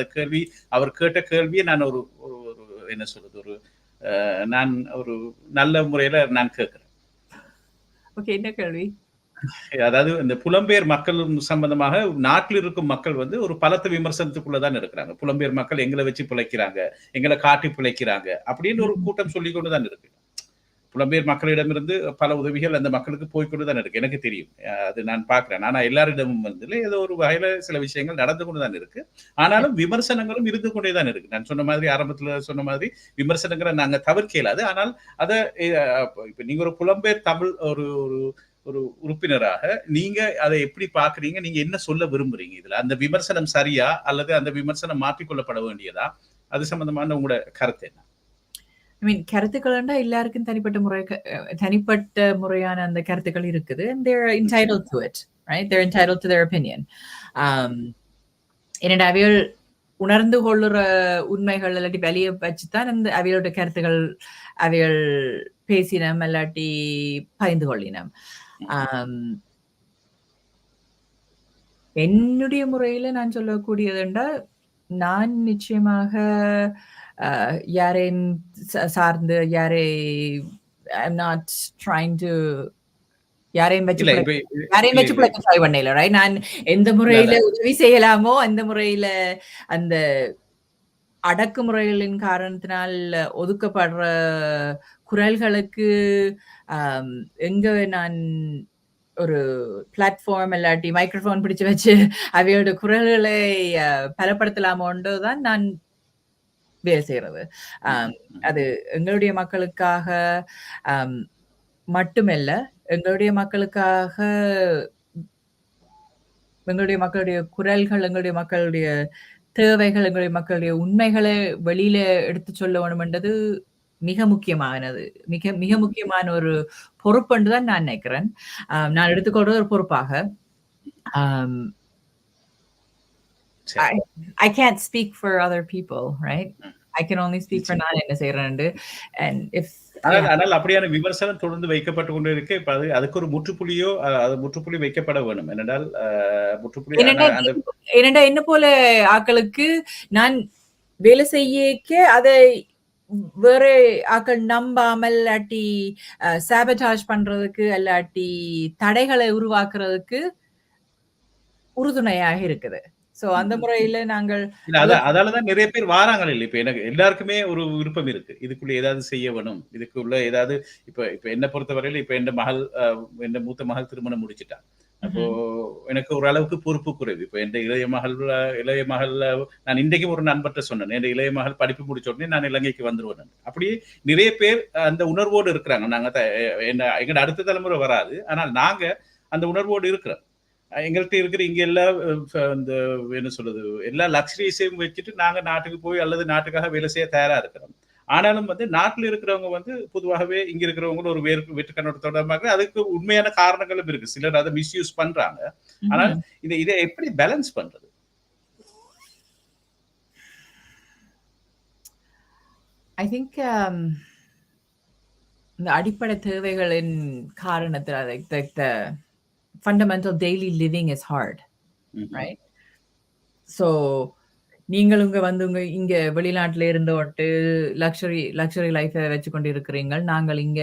அவர் கேட்ட கேள்வியை நான் ஒரு என்ன சொல்றது, நான் ஒரு நல்ல முறையில நான் கேட்கிறேன். ஓகே, என்ன கேள்வி? அதாவது இந்த புலம்பெயர் மக்கள் சம்பந்தமாக நாட்டில் இருக்கும் மக்கள் வந்து ஒரு பலத்த விமர்சனத்துக்குள்ளதான் இருக்கிறாங்க. புலம்பெயர் மக்கள் எங்களை வச்சு பிழைக்கிறாங்க, எங்களை காட்டி பிழைக்கிறாங்க அப்படின்னு ஒரு கூட்டம் சொல்லி கொண்டுதான் இருக்கு. புலம்பெயர் மக்களிடமிருந்து பல உதவிகள் அந்த மக்களுக்கு போய்கொண்டுதான் இருக்கு, எனக்கு தெரியும், அது நான் பார்க்கிறேன். ஆனா எல்லாரிடமும் வந்து ஏதோ ஒரு வகையில சில விஷயங்கள் நடந்து கொண்டுதான் இருக்கு. ஆனாலும் விமர்சனங்களும் இருந்து கொண்டேதான் இருக்கு. நான் சொன்ன மாதிரி, ஆரம்பத்துல சொன்ன மாதிரி, விமர்சனங்களை நாங்க தவிர்க்க இயலாது. ஆனால் அதை இப்ப நீங்க ஒரு புலம்பெயர் தமிழ் ஒரு உறுப்பினராக நீங்க அதை எப்படி பாக்குறீங்க? நீங்க என்ன சொல்ல விரும்புறீங்க இதுல? அந்த விமர்சனம் சரியா அல்லது அந்த விமர்சனம் மாற்றிக்கொள்ளப்பட வேண்டியதா? அது சம்பந்தமான உங்களோட கருத்து என்ன? கருத்துக்கள்னா எல்லாருக்கும் தனிப்பட்ட முறையான அந்த கருத்துக்கள் இருக்குது. And they're entitled to it, right? They're entitled to their opinion. என்னோட அவைகள் உணர்ந்து கொள்ளுற உண்மைகள் இல்லாட்டி வெளியே வச்சுதான் அந்த அவையோட கருத்துக்கள் அவைகள் பேசினம் இல்லாட்டி பகிர்ந்து கொள்ளினம். என்னுடைய முறையில நான் சொல்லக்கூடியதுண்டா, நான் நிச்சயமாக யாரையும் சார்ந்து I'm not trying to யாரையும் வச்சு இல்ல பிழை இப்ப யாரையும் இல்ல வச்சு இல்ல பிழைக்க ட்ரை பண்ணல, ரைட்? நான் எந்த இல்ல முறையில அதான். உதவி செய்யலாமோ அந்த முறையில அந்த அடக்குமுறைகளின் காரணத்தினால் ஒதுக்கப்படுற குரல்களுக்கு எங்க நான் ஒரு பிளாட்ஃபார்ம் இல்லாட்டி மைக்ரோஃபோன் பிடிச்சு வச்சு அவையோட குரல்களை பலப்படுத்தலாமோன்று தான் நான் வேலை செய்யறது. அது எங்களுடைய மக்களுக்காக மட்டுமல்ல, எங்களுடைய மக்களுக்காக, எங்களுடைய மக்களுடைய குரல்கள், எங்களுடைய மக்களுடைய தேவைகள், எங்களுடைய மக்களுடைய உண்மைகளை வெளியில எடுத்து சொல்ல வேணும்ன்றது மிக முக்கியமானது. மிக மிக முக்கியமான ஒரு பொறுப்புன்னு தான் நான் நினைக்கிறேன். நான் எடுத்துக்கொள்றது ஒரு பொறுப்பாக. I can't speak for other people, right? I can only speak for நான் என்ன செய்றேன்னு. And if ஆனால் அப்படியான விமர்சனம் தொடர்ந்து வைக்கப்பட்டு கொண்டு இருக்கு. இப்ப அதுக்கு ஒரு முற்றுப்புள்ளியோ அது முற்றுப்புள்ளி வைக்கப்பட வேணும். ஏனென்றால் முற்றுப்புள்ளி ஏனென்றா என்ன போல ஆட்களுக்கு நான் வேலை செய்யக்க அதை வேற ஆக்கள் நம்பாமல் இல்லாட்டி சாபட்டாஜ் பண்றதுக்கு இல்லாட்டி தடைகளை உருவாக்குறதுக்கு உறுதுணையாக இருக்குது. சோ அந்த முறையில நாங்கள் அதாலதான் நிறைய பேர் வாராங்க இல்ல. இப்ப எனக்கு எல்லாருக்குமே ஒரு விருப்பம் இருக்கு. இதுக்குள்ள ஏதாவது செய்ய வேணும். இதுக்குள்ள ஏதாவது இப்ப என்ன பொறுத்தவரையில இப்ப என் மூத்த மகள் திருமணம் முடிச்சிட்டா. அப்போ எனக்கு ஓரளவுக்கு பொறுப்பு குறைவு. இப்ப என் இளைய மகள் நான் இன்றைக்கும் ஒரு நண்பர்கிட்ட சொன்னேன். என் இளைய மகள் படிப்பு முடிச்ச உடனே நான் இலங்கைக்கு வந்துருவேன். அப்படியே நிறைய பேர் அந்த உணர்வோடு இருக்கிறாங்க. நாங்க எங்க அடுத்த தலைமுறை வராது. ஆனால் நாங்க அந்த உணர்வோடு இருக்கிறோம். எங்கள்கிட்ட இருக்கிற இங்க எல்லாம் இந்த என்ன சொல்றது எல்லா லக்ஸரிஸையும் வச்சுட்டு நாங்க நாட்டுக்கு போய் அல்லது நாட்டுக்காக வேலை செய்ய தயாரா இருக்கிறோம். ஆனாலும் நாட்டில் இருக்கிறவங்க பொதுவாகவே இங்க இருக்கிறவங்களும் ஒரு வெற்று கண்ணோட்டத்தோட அதுக்கு உண்மையான காரணங்களும் இருக்கு. சிலர் அதை மிஸ்யூஸ் பண்றாங்க. ஆனால் இதை எப்படி பேலன்ஸ் பண்றது? I think இந்த அடிப்படை தேவைகளின் காரணத்தில் like the fundamental daily living is hard, right? So நீங்கள் இங்க வெளிநாட்டுல இருந்தோட்டு லக்ஸரி லைஃபை வச்சு கொண்டு இருக்கிறீங்க. நாங்கள் இங்க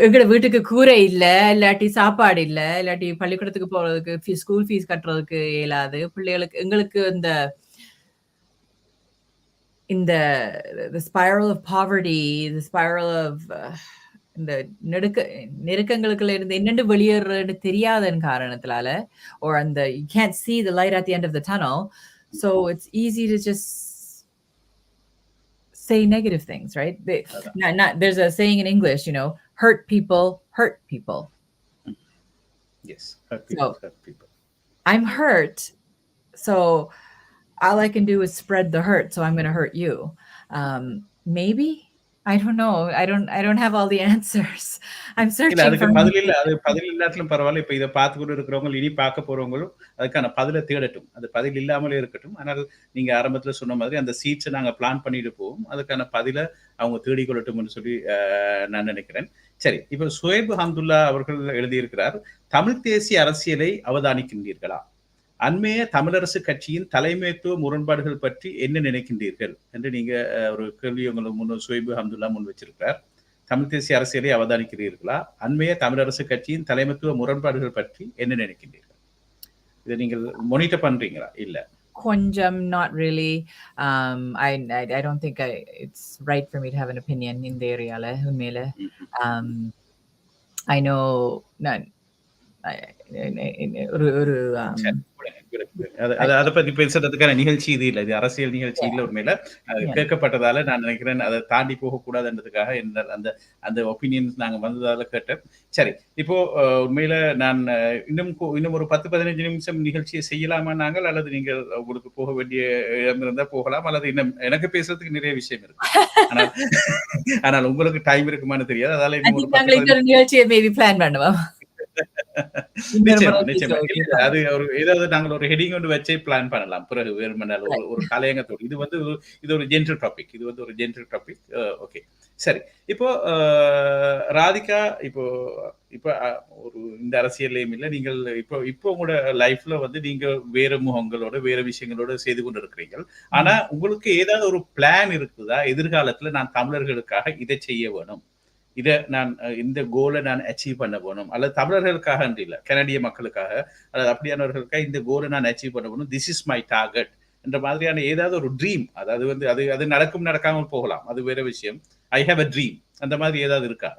எங்கட வீட்டுக்கு கூரை இல்ல, இல்லாட்டி சாப்பாடு இல்ல, இல்லாட்டி பள்ளிக்கூடத்துக்கு போறதுக்கு ஸ்கூல் ஃபீஸ் கட்டுறதுக்கு இயலாது. பிள்ளைகளுக்கு எங்களுக்கு இந்த the spiral of poverty, the spiral of இந்த நெருக்கங்களுக்குள்ள இருந்து என்னென்று வெளியேறது தெரியாதன் காரணத்தினால, or you can't see the light at the end of the tunnel, so it's easy to just say negative things, right? There's a saying in English, hurt people hurt people. Yes, hurt people. I'm hurt, so all I can do is spread the hurt, so I'm going to hurt you. Maybe I don't know. I don't have all the answers. I'm searching அதுக்கு பதில் இல்லாட்டிலும் பரவாயில்ல. இப்ப இதை பார்த்து கொண்டு இருக்கிறவங்க இனி பார்க்க போறவங்களும் அதுக்கான பதிலை தேடட்டும். அது பதில் இல்லாமலே இருக்கட்டும். ஆனால் நீங்க ஆரம்பத்துல சொன்ன மாதிரி அந்த சீட்ஸை நாங்க பிளான் பண்ணிட்டு போவோம். அதுக்கான பதிலை அவங்க தேடிக்கொள்ளட்டும்னு சொல்லி நான் நினைக்கிறேன். சரி, இப்ப சுஹைப் ஹம்துல்லா அவர்கள் எழுதியிருக்கிறார், தமிழ் தேசிய அரசியலை அவதானிக்கின்றீர்களா? அண்மைய தமிழரசு கட்சியின் தலைமைத்துவ முரண்பாடுகள் பற்றி என்ன நினைக்கின்றீர்கள் என்று நீங்க ஒரு கேள்வி உங்களுக்கு முன் சுஹைப் ஹம்துல்லா முன் வச்சிருக்கிறார். தமிழ் தேசிய அரசியலை அவதானிக்கிறீர்களா? அண்மைய தமிழரசு கட்சியின் தலைமைத்துவ முரண்பாடுகள் பற்றி என்ன நினைக்கின்றீர்கள்? இதை நீங்கள் மானிட்டர் பண்றீங்களா? இல்ல கொஞ்சம், not really. I don't think it's right for me to have an opinion in the area உண்மையில. I know ஒரு அதை பத்தி பேசுறதுக்கான நிகழ்ச்சி இது இல்லை. இது அரசியல் நிகழ்ச்சி இல்லை. உண்மையில கேட்கப்பட்டதால நான் நினைக்கிறேன் அதை தாண்டி போகக்கூடாதுன்றதுக்காக அந்த ஒப்பீனியன்ஸ் நாங்க வந்ததால கேட்டேன். சரி, இப்போ உண்மையில நான் இன்னும் ஒரு 10-15 நிமிஷம் நிகழ்ச்சியை செய்யலாமா நாங்கள், அல்லது நீங்கள் உங்களுக்கு போக வேண்டிய இடம் இருந்தா போகலாம், அல்லது இன்னும் எனக்கு பேசுறதுக்கு நிறைய விஷயம் இருக்கு. ஆனால் உங்களுக்கு டைம் இருக்குமான்னு தெரியாது. அதால இன்னும் நிகழ்ச்சியை மேபி பிளான் பண்ணுவோம். நிச்சயமா. அது ஏதாவது நாங்கள் ஒரு ஹெடிங் ஒன்று வச்சே பிளான் பண்ணலாம். பிறகு வேறுமனால் ஒரு கலையங்கத்தோடு இது ஒரு ஜென்ரல் டாபிக். இது ஒரு ஜென்ரல் டாபிக். ஓகே, சரி. இப்போ ராதிகா, இப்போ ஒரு இந்த அரசியலையும் இல்லை, நீங்கள் இப்போ உங்களோட லைஃப்ல நீங்க வேற முகங்களோட வேற விஷயங்களோட செய்து கொண்டு இருக்கிறீங்க. ஆனா உங்களுக்கு ஏதாவது ஒரு பிளான் இருக்குதா? எதிர்காலத்துல நான் தமிழர்களுக்காக இதை செய்ய வேணும், இதை நான் இந்த கோலை நான் அச்சீவ் பண்ண போகணும், அல்லது தமிழர்களுக்காக இல்லை, கனடிய மக்களுக்காக அல்லது அப்படியானவர்களுக்காக இந்த கோலை நான் அச்சீவ் பண்ண போகணும், திஸ் இஸ் மை டார்கெட் என்ற மாதிரியான ஏதாவது ஒரு ட்ரீம், அதாவது வந்து அது அது நடக்கும் நடக்காமல் போகலாம், அது வேற விஷயம். ஐ ஹேவ் அ ட்ரீம், அந்த மாதிரி ஏதாவது இருக்கா?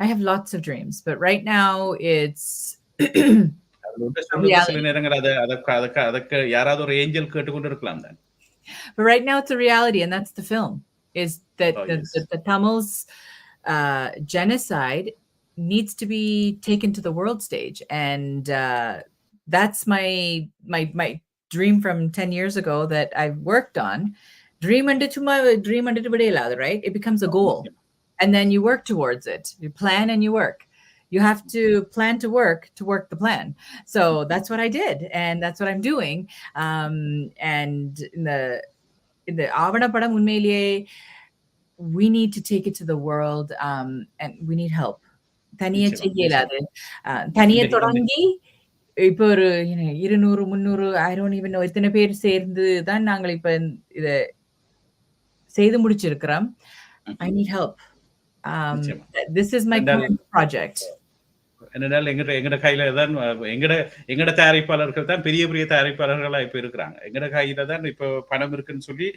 I have lots of dreams, but right now it's சில நேரங்கள் அதற்கு யாராவது ஒரு ஏஞ்சல் கேட்டுக்கொண்டு இருக்கலாம் தான். But right now it's a reality, and that's the film, is that the Tamils genocide needs to be taken to the world stage, and that's my dream from 10 years ago that I've worked on. Dream under right? It becomes a goal, and then you work towards it. You plan and you work. You have to plan to work the plan. So that's what I did, and that's what I'm doing. And in the Avana Padam unmeliye, we need to take it to the world, and we need help. Thaniye cheyyeladu. Thaniye thodangi இப்போ ஒரு 200 300 I don't even know எத்தனை பேர் சேர்ந்து தான் நாங்கள் இப்ப இத செய்து முடிச்சிருக்கிறோம். I need help. This is my current project. என்னென்னால் எங்கட கையில தான் எங்கட தயாரிப்பாளர்கள் தான் பெரிய பெரிய தயாரிப்பாளர்களா இப்ப இருக்கிறாங்க. எங்கட கையில தான் இப்ப பணம் இருக்குன்னு சொல்லி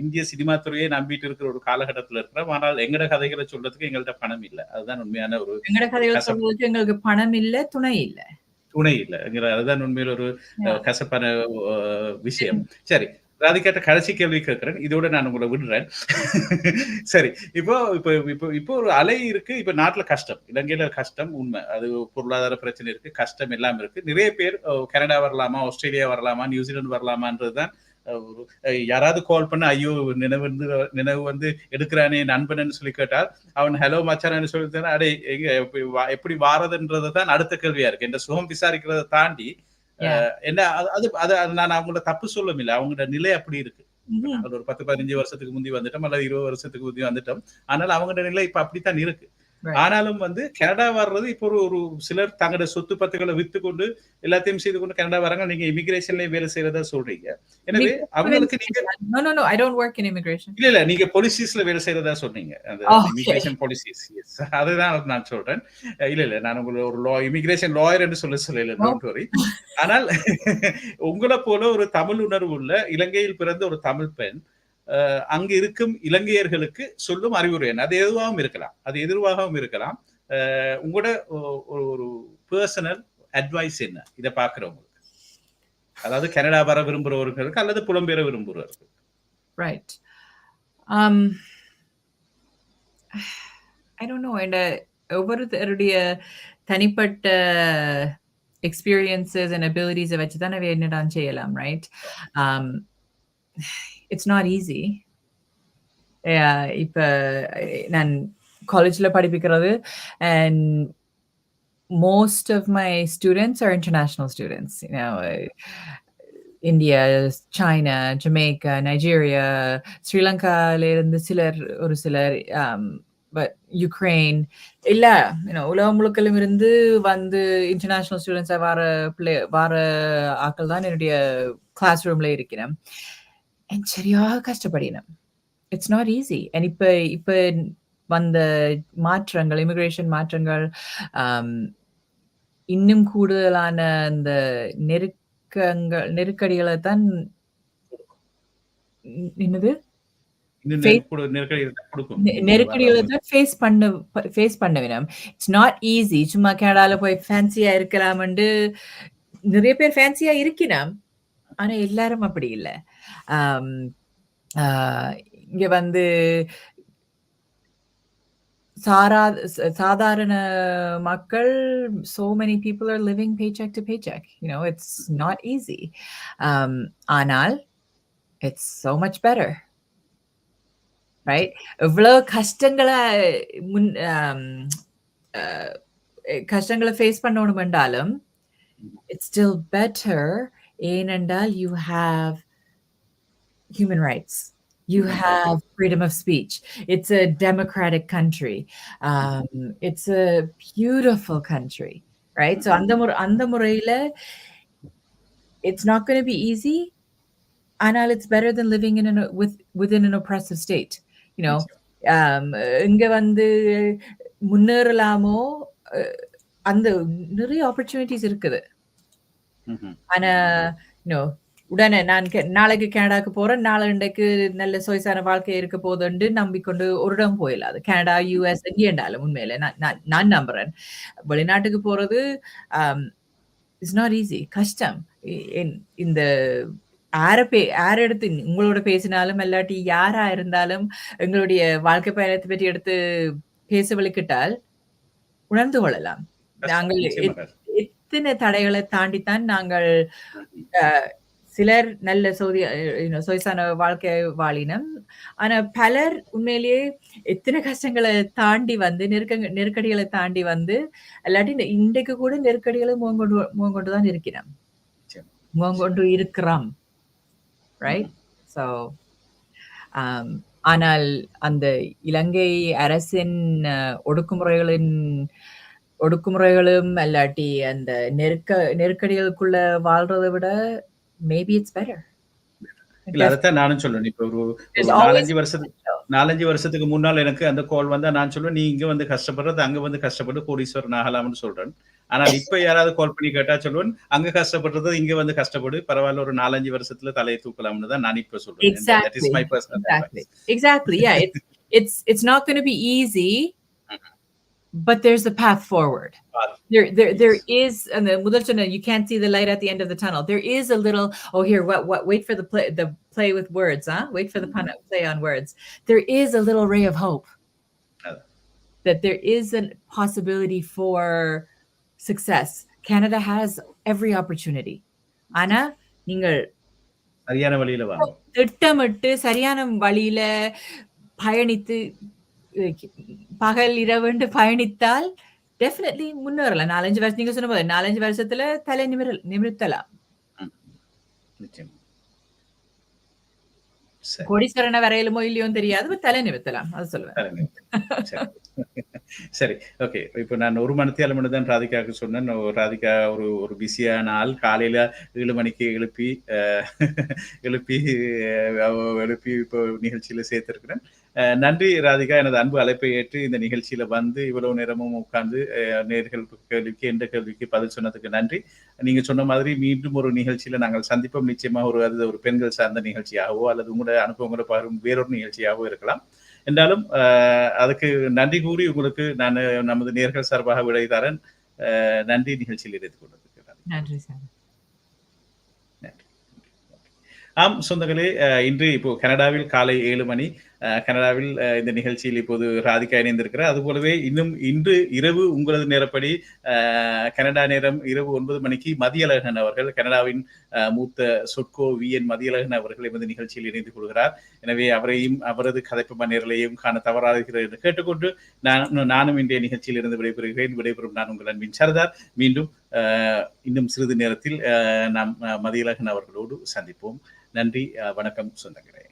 இந்திய சினிமா துறையை நம்பிட்டு இருக்கிற ஒரு காலகட்டத்தில் இருக்கிறோம். ஆனால் எங்கட கதைகளை சொல்றதுக்கு எங்கள்கிட்ட பணம் இல்லை. அதுதான் உண்மையான ஒரு எங்கட கதைகளை சொல்றதுக்கு எங்களுக்கு பணம் இல்லை, துணை இல்லை. அதுதான் உண்மையில ஒரு கசப்பான விஷயம். சரி, ராதிகாட்ட கடைசி கேள்வி கேட்கிறேன், இதோட நான் உங்களை விடுறேன். சரி, இப்போ ஒரு அலை இருக்கு. இப்ப நாட்டுல கஷ்டம், இலங்கையில கஷ்டம் உண்மை, அது பொருளாதார பிரச்சனை இருக்கு, கஷ்டம் எல்லாம் இருக்கு. நிறைய பேர் கனடா வரலாமா, ஆஸ்திரேலியா வரலாமா, நியூசிலாந்து வரலாமான்றதுதான். யாராவது கால் பண்ண ஐயோ நினைவு வந்து எடுக்கிறானே நண்பன் சொல்லி கேட்டால் அவன் ஹலோ மச்சான்னு சொல்லி அடே எப்படி வாரதுன்றதான் அடுத்த கேள்வியா இருக்கு. என்ற சுகம் விசாரிக்கிறத தாண்டி என்ன அது நான் அவங்களோட தப்பு சொல்லும் இல்லை, அவங்களோட நிலை அப்படி இருக்கு. ஒரு 10-15 வருஷத்துக்கு முந்தி வந்துட்டோம், அல்லது 20 வருஷத்துக்கு முந்தி வந்துட்டோம். ஆனால் அவங்களோட நிலை இப்ப அப்படித்தான் இருக்கு. ஆனாலும் வந்து கனடா வர்றது இப்போ ஒரு சிலர் தங்களோட சொத்து பத்துக்களை வித்து கொண்டு எல்லாத்தையும் செய்து கொண்டு கனடா வராங்க. நீங்க இமிகிரேஷன்லயே வேலை செய்யறதா சொல்றீங்க. எனவே அவங்களுக்கு நீங்க இல்ல நீங்க பாலிசிஸ்ல வேலை செய்யறதா சொன்னீங்க, அந்த இமிகிரேஷன் பாலிசிஸ். அதுதான் நான் சொல்றேன். இல்ல நான் உங்களை ஒரு இமிகிரேஷன் லாயர் என்று சொல்லல, டோன்ட் வரி. ஆனால் உங்களை போல ஒரு தமிழ் உணர்வு உள்ள இலங்கையில் பிறந்த ஒரு தமிழ் பெண் அங்கு இருக்கும் இலங்கையர்களுக்கு சொல்லும் அறிவுரை என்ன? அது எதுவாகவும் இருக்கலாம். உங்களோட ஒரு பர்சனல் அட்வைஸ் என்ன இதை பாக்குறவங்களுக்கு, அதாவது கனடா வர விரும்புறவர்களுக்கு அல்லது புலம்பெயர விரும்புறவர்களுக்கு? Right. I don't know. ஒவ்வொருத்தருடைய தனிப்பட்ட எக்ஸ்பீரியன்சஸ் அண்ட் அபிலிட்டிஸை வச்சு தானே என்னதான் செய்யலாம், ரைட்? It's not easy. இப்ப நான் காலேஜ்ல படிப்பிக்கிறது, and most of my students are international students. India, China, Jamaica, Nigeria, Sri Lanka இருந்து ஒரு சிலர், but Ukraine இல்ல, உலகம் முழுக்களும் இருந்து வந்து இன்டர்நேஷனல் ஸ்டூடெண்ட்ஸா வர ஆட்கள் தான் என்னுடைய கிளாஸ் ரூம்ல இருக்கிறேன். சரியாக கஷ்டப்படினோம். It's not easy. அண்ட் இப்ப வந்த மாற்றங்கள், இமிகிரேஷன் மாற்றங்கள் இன்னும் கூடுதலான அந்த நெருக்கடிகளை தான் என்னது நெருக்கடிகளை தான் ஃபேஸ் பண்ண வேணும். It's not easy. சும்மா கனடால போய் ஃபேன்சியா இருக்கலாம்னு நிறைய பேர் ஃபேன்சியா இருக்கிறோம், ஆனா எல்லாரும் அப்படி இல்லை. இங்க வந்து சாதாரண மக்கள், so many people are living paycheck to paycheck. It's not easy. ஆனால் it's so much better, right? எவ்வளவு கஷ்டங்களை ஃபேஸ் பண்ணணும் என்றாலும் it's still better. ஏனென்றால் you have human rights. You have freedom of speech. It's a democratic country. It's a beautiful country, right? So அந்த முறையில it's not going to be easy, ஆனால் it's better than living within an oppressive state. எங்க வந்து முன்னேறலாமோ, அ அந்த நிறைய opportunities இருக்குது. ஆனா, you know உடனே நான் நாளைக்கு கனடாக்கு போறேன். நாளண்டைக்கு நல்ல சொகுசான வாழ்க்கை இருக்க போதுன்னு நம்பிக்கொண்டு ஒரு இடம் போயிடலாது. கனடா, யுஎஸ் எங்கேண்டாலும் உண்மையில நான் நம்புறேன். வெளிநாட்டுக்கு போறது இட்ஸ் நாட் ஈஸி. கஷ்டம். இந்த யார் எடுத்து உங்களோட பேசினாலும் இல்லாட்டி யாரா இருந்தாலும் எங்களுடைய வாழ்க்கை பயணத்தை பற்றி எடுத்து பேச வலிக்கிட்டால் உணர்ந்து கொள்ளலாம். நாங்கள் எத்தனை தடைகளை தாண்டித்தான் நாங்கள் சிலர் நல்ல சொகுசான வாழ்க்கை வாழினம். ஆனா பலர் உண்மையிலேயே எத்தனை கஷ்டங்களை தாண்டி வந்து நெருக்கடிகளை தாண்டி வந்து இல்லாட்டி இன்றைக்கு கூட நெருக்கடிகளை முகங்கொண்டுதான் இருக்கிறோம். முகங்கொண்டு இருக்கிறோம். ரைட்? ஸோ ஆனால் அந்த இலங்கை அரசின் ஒடுக்குமுறைகளும் அல்லாட்டி அந்த நெருக்கடிகளுக்குள்ள வாழ்றதை விட மேபி இட்ஸ் பெட்டர். இல்ல அதைத்தான் நானும் சொல்றேன். இப்ப ஒரு 4-5 வருஷத்துக்கு முன்னால் எனக்கு அந்த கால் வந்தா நான் சொல்லுவேன், நீ இங்க வந்து கஷ்டப்படுறது அங்க வந்து கஷ்டப்பட்டு கோடீஸ்வரன் ஆகலாம்னு சொல்றேன். ஆனால் இப்ப யாராவது கால் பண்ணி கேட்டா சொல்லுவேன், அங்க கஷ்டப்படுறது இங்க வந்து கஷ்டப்படு, பரவாயில்ல ஒரு 4-5 வருஷத்துல தலையை தூக்கலாம்னு தான் நான் இப்ப சொல்றேன். That is my personal advice. Exactly. Yeah, it's not going to be easy. But there's a path forward. There is, and the you can't see the light at the end of the tunnel. There is a little, here, wait for the play with words, huh? Wait for the play on words. There is a little ray of hope that there is a possibility for success. Canada has every opportunity. Anna, நீங்கள் சரியான வழியில வாங்க. திட்டமிட்டு சரியான வழியில பயணித்து பகல் இரவுண்டு பயணித்தால் definitely முன்னேறலாம். 4-5 வருஷம் நீங்க சொன்ன போது 4-5 வருஷத்துல தலை நிமிர்த்தலாம். கோடீஸ்வரனை வரையிலுமோ இல்லையோன்னு தெரியாது, தலை நிமிர்த்தலாம். அது சொல்லுவேன். சரி, ஓகே. இப்போ நான் 1 மணித்தியாலம் தான் ராதிகாவுக்கு சொன்னேன். ராதிகா ஒரு பிஸியான ஆள். காலையில 7 மணிக்கு எழுப்பி இப்போ நிகழ்ச்சியில சேர்த்திருக்கிறேன். நன்றி ராதிகா, எனது அன்பு அழைப்பை ஏற்று இந்த நிகழ்ச்சியில வந்து இவ்வளவு நேரமும் உட்கார்ந்து நேர்கள் கேள்விக்கு எந்த கேள்விக்கு பதில் சொன்னதுக்கு நன்றி. நீங்க சொன்ன மாதிரி மீண்டும் ஒரு நிகழ்ச்சியில நாங்கள் சந்திப்போம். நிச்சயமா ஒரு பெண்கள் சார்ந்த நிகழ்ச்சியாகவோ அல்லது உங்களோட அனுபவங்களை பகிரும் வேறொரு நிகழ்ச்சியாகவோ இருக்கலாம். என்றாலும் அதுக்கு நன்றி கூறி உங்களுக்கு நான் நமது நேர்கள் சார்பாக விடை தரேன். நன்றி நிகழ்ச்சியில் இணைத்துக் கொண்டதுக்கு. நன்றி சார். ஆம் சொந்தங்களே, இன்று இப்போ கனடாவில் காலை 7 மணி. கனடாவில் இந்த நிகழ்ச்சியில் இப்போது ராதிகா இணைந்திருக்கிறார். அதுபோலவே இன்னும் இன்று இரவு உங்களது நேரப்படி கனடா நேரம் இரவு 9 மணிக்கு மதியழகன் அவர்கள், கனடாவின் மூத்த சொட்கோ விஎன் மதியழகன் அவர்கள் எமது நிகழ்ச்சியில் இணைந்து கொள்கிறார். எனவே அவரையும் அவரது கதைப்பமா நேரலையும் காண தவறாகிறது என்று கேட்டுக்கொண்டு நானும் இன்றைய நிகழ்ச்சியில் இருந்து விடைபெறுகிறேன். விடைபெறும் நான் உங்கள் அன்பின் சர்தார். மீண்டும் இன்னும் சிறிது நேரத்தில் நாம் மதியழகன் அவர்களோடு சந்திப்போம். நன்றி, வணக்கம் சொந்தங்களே.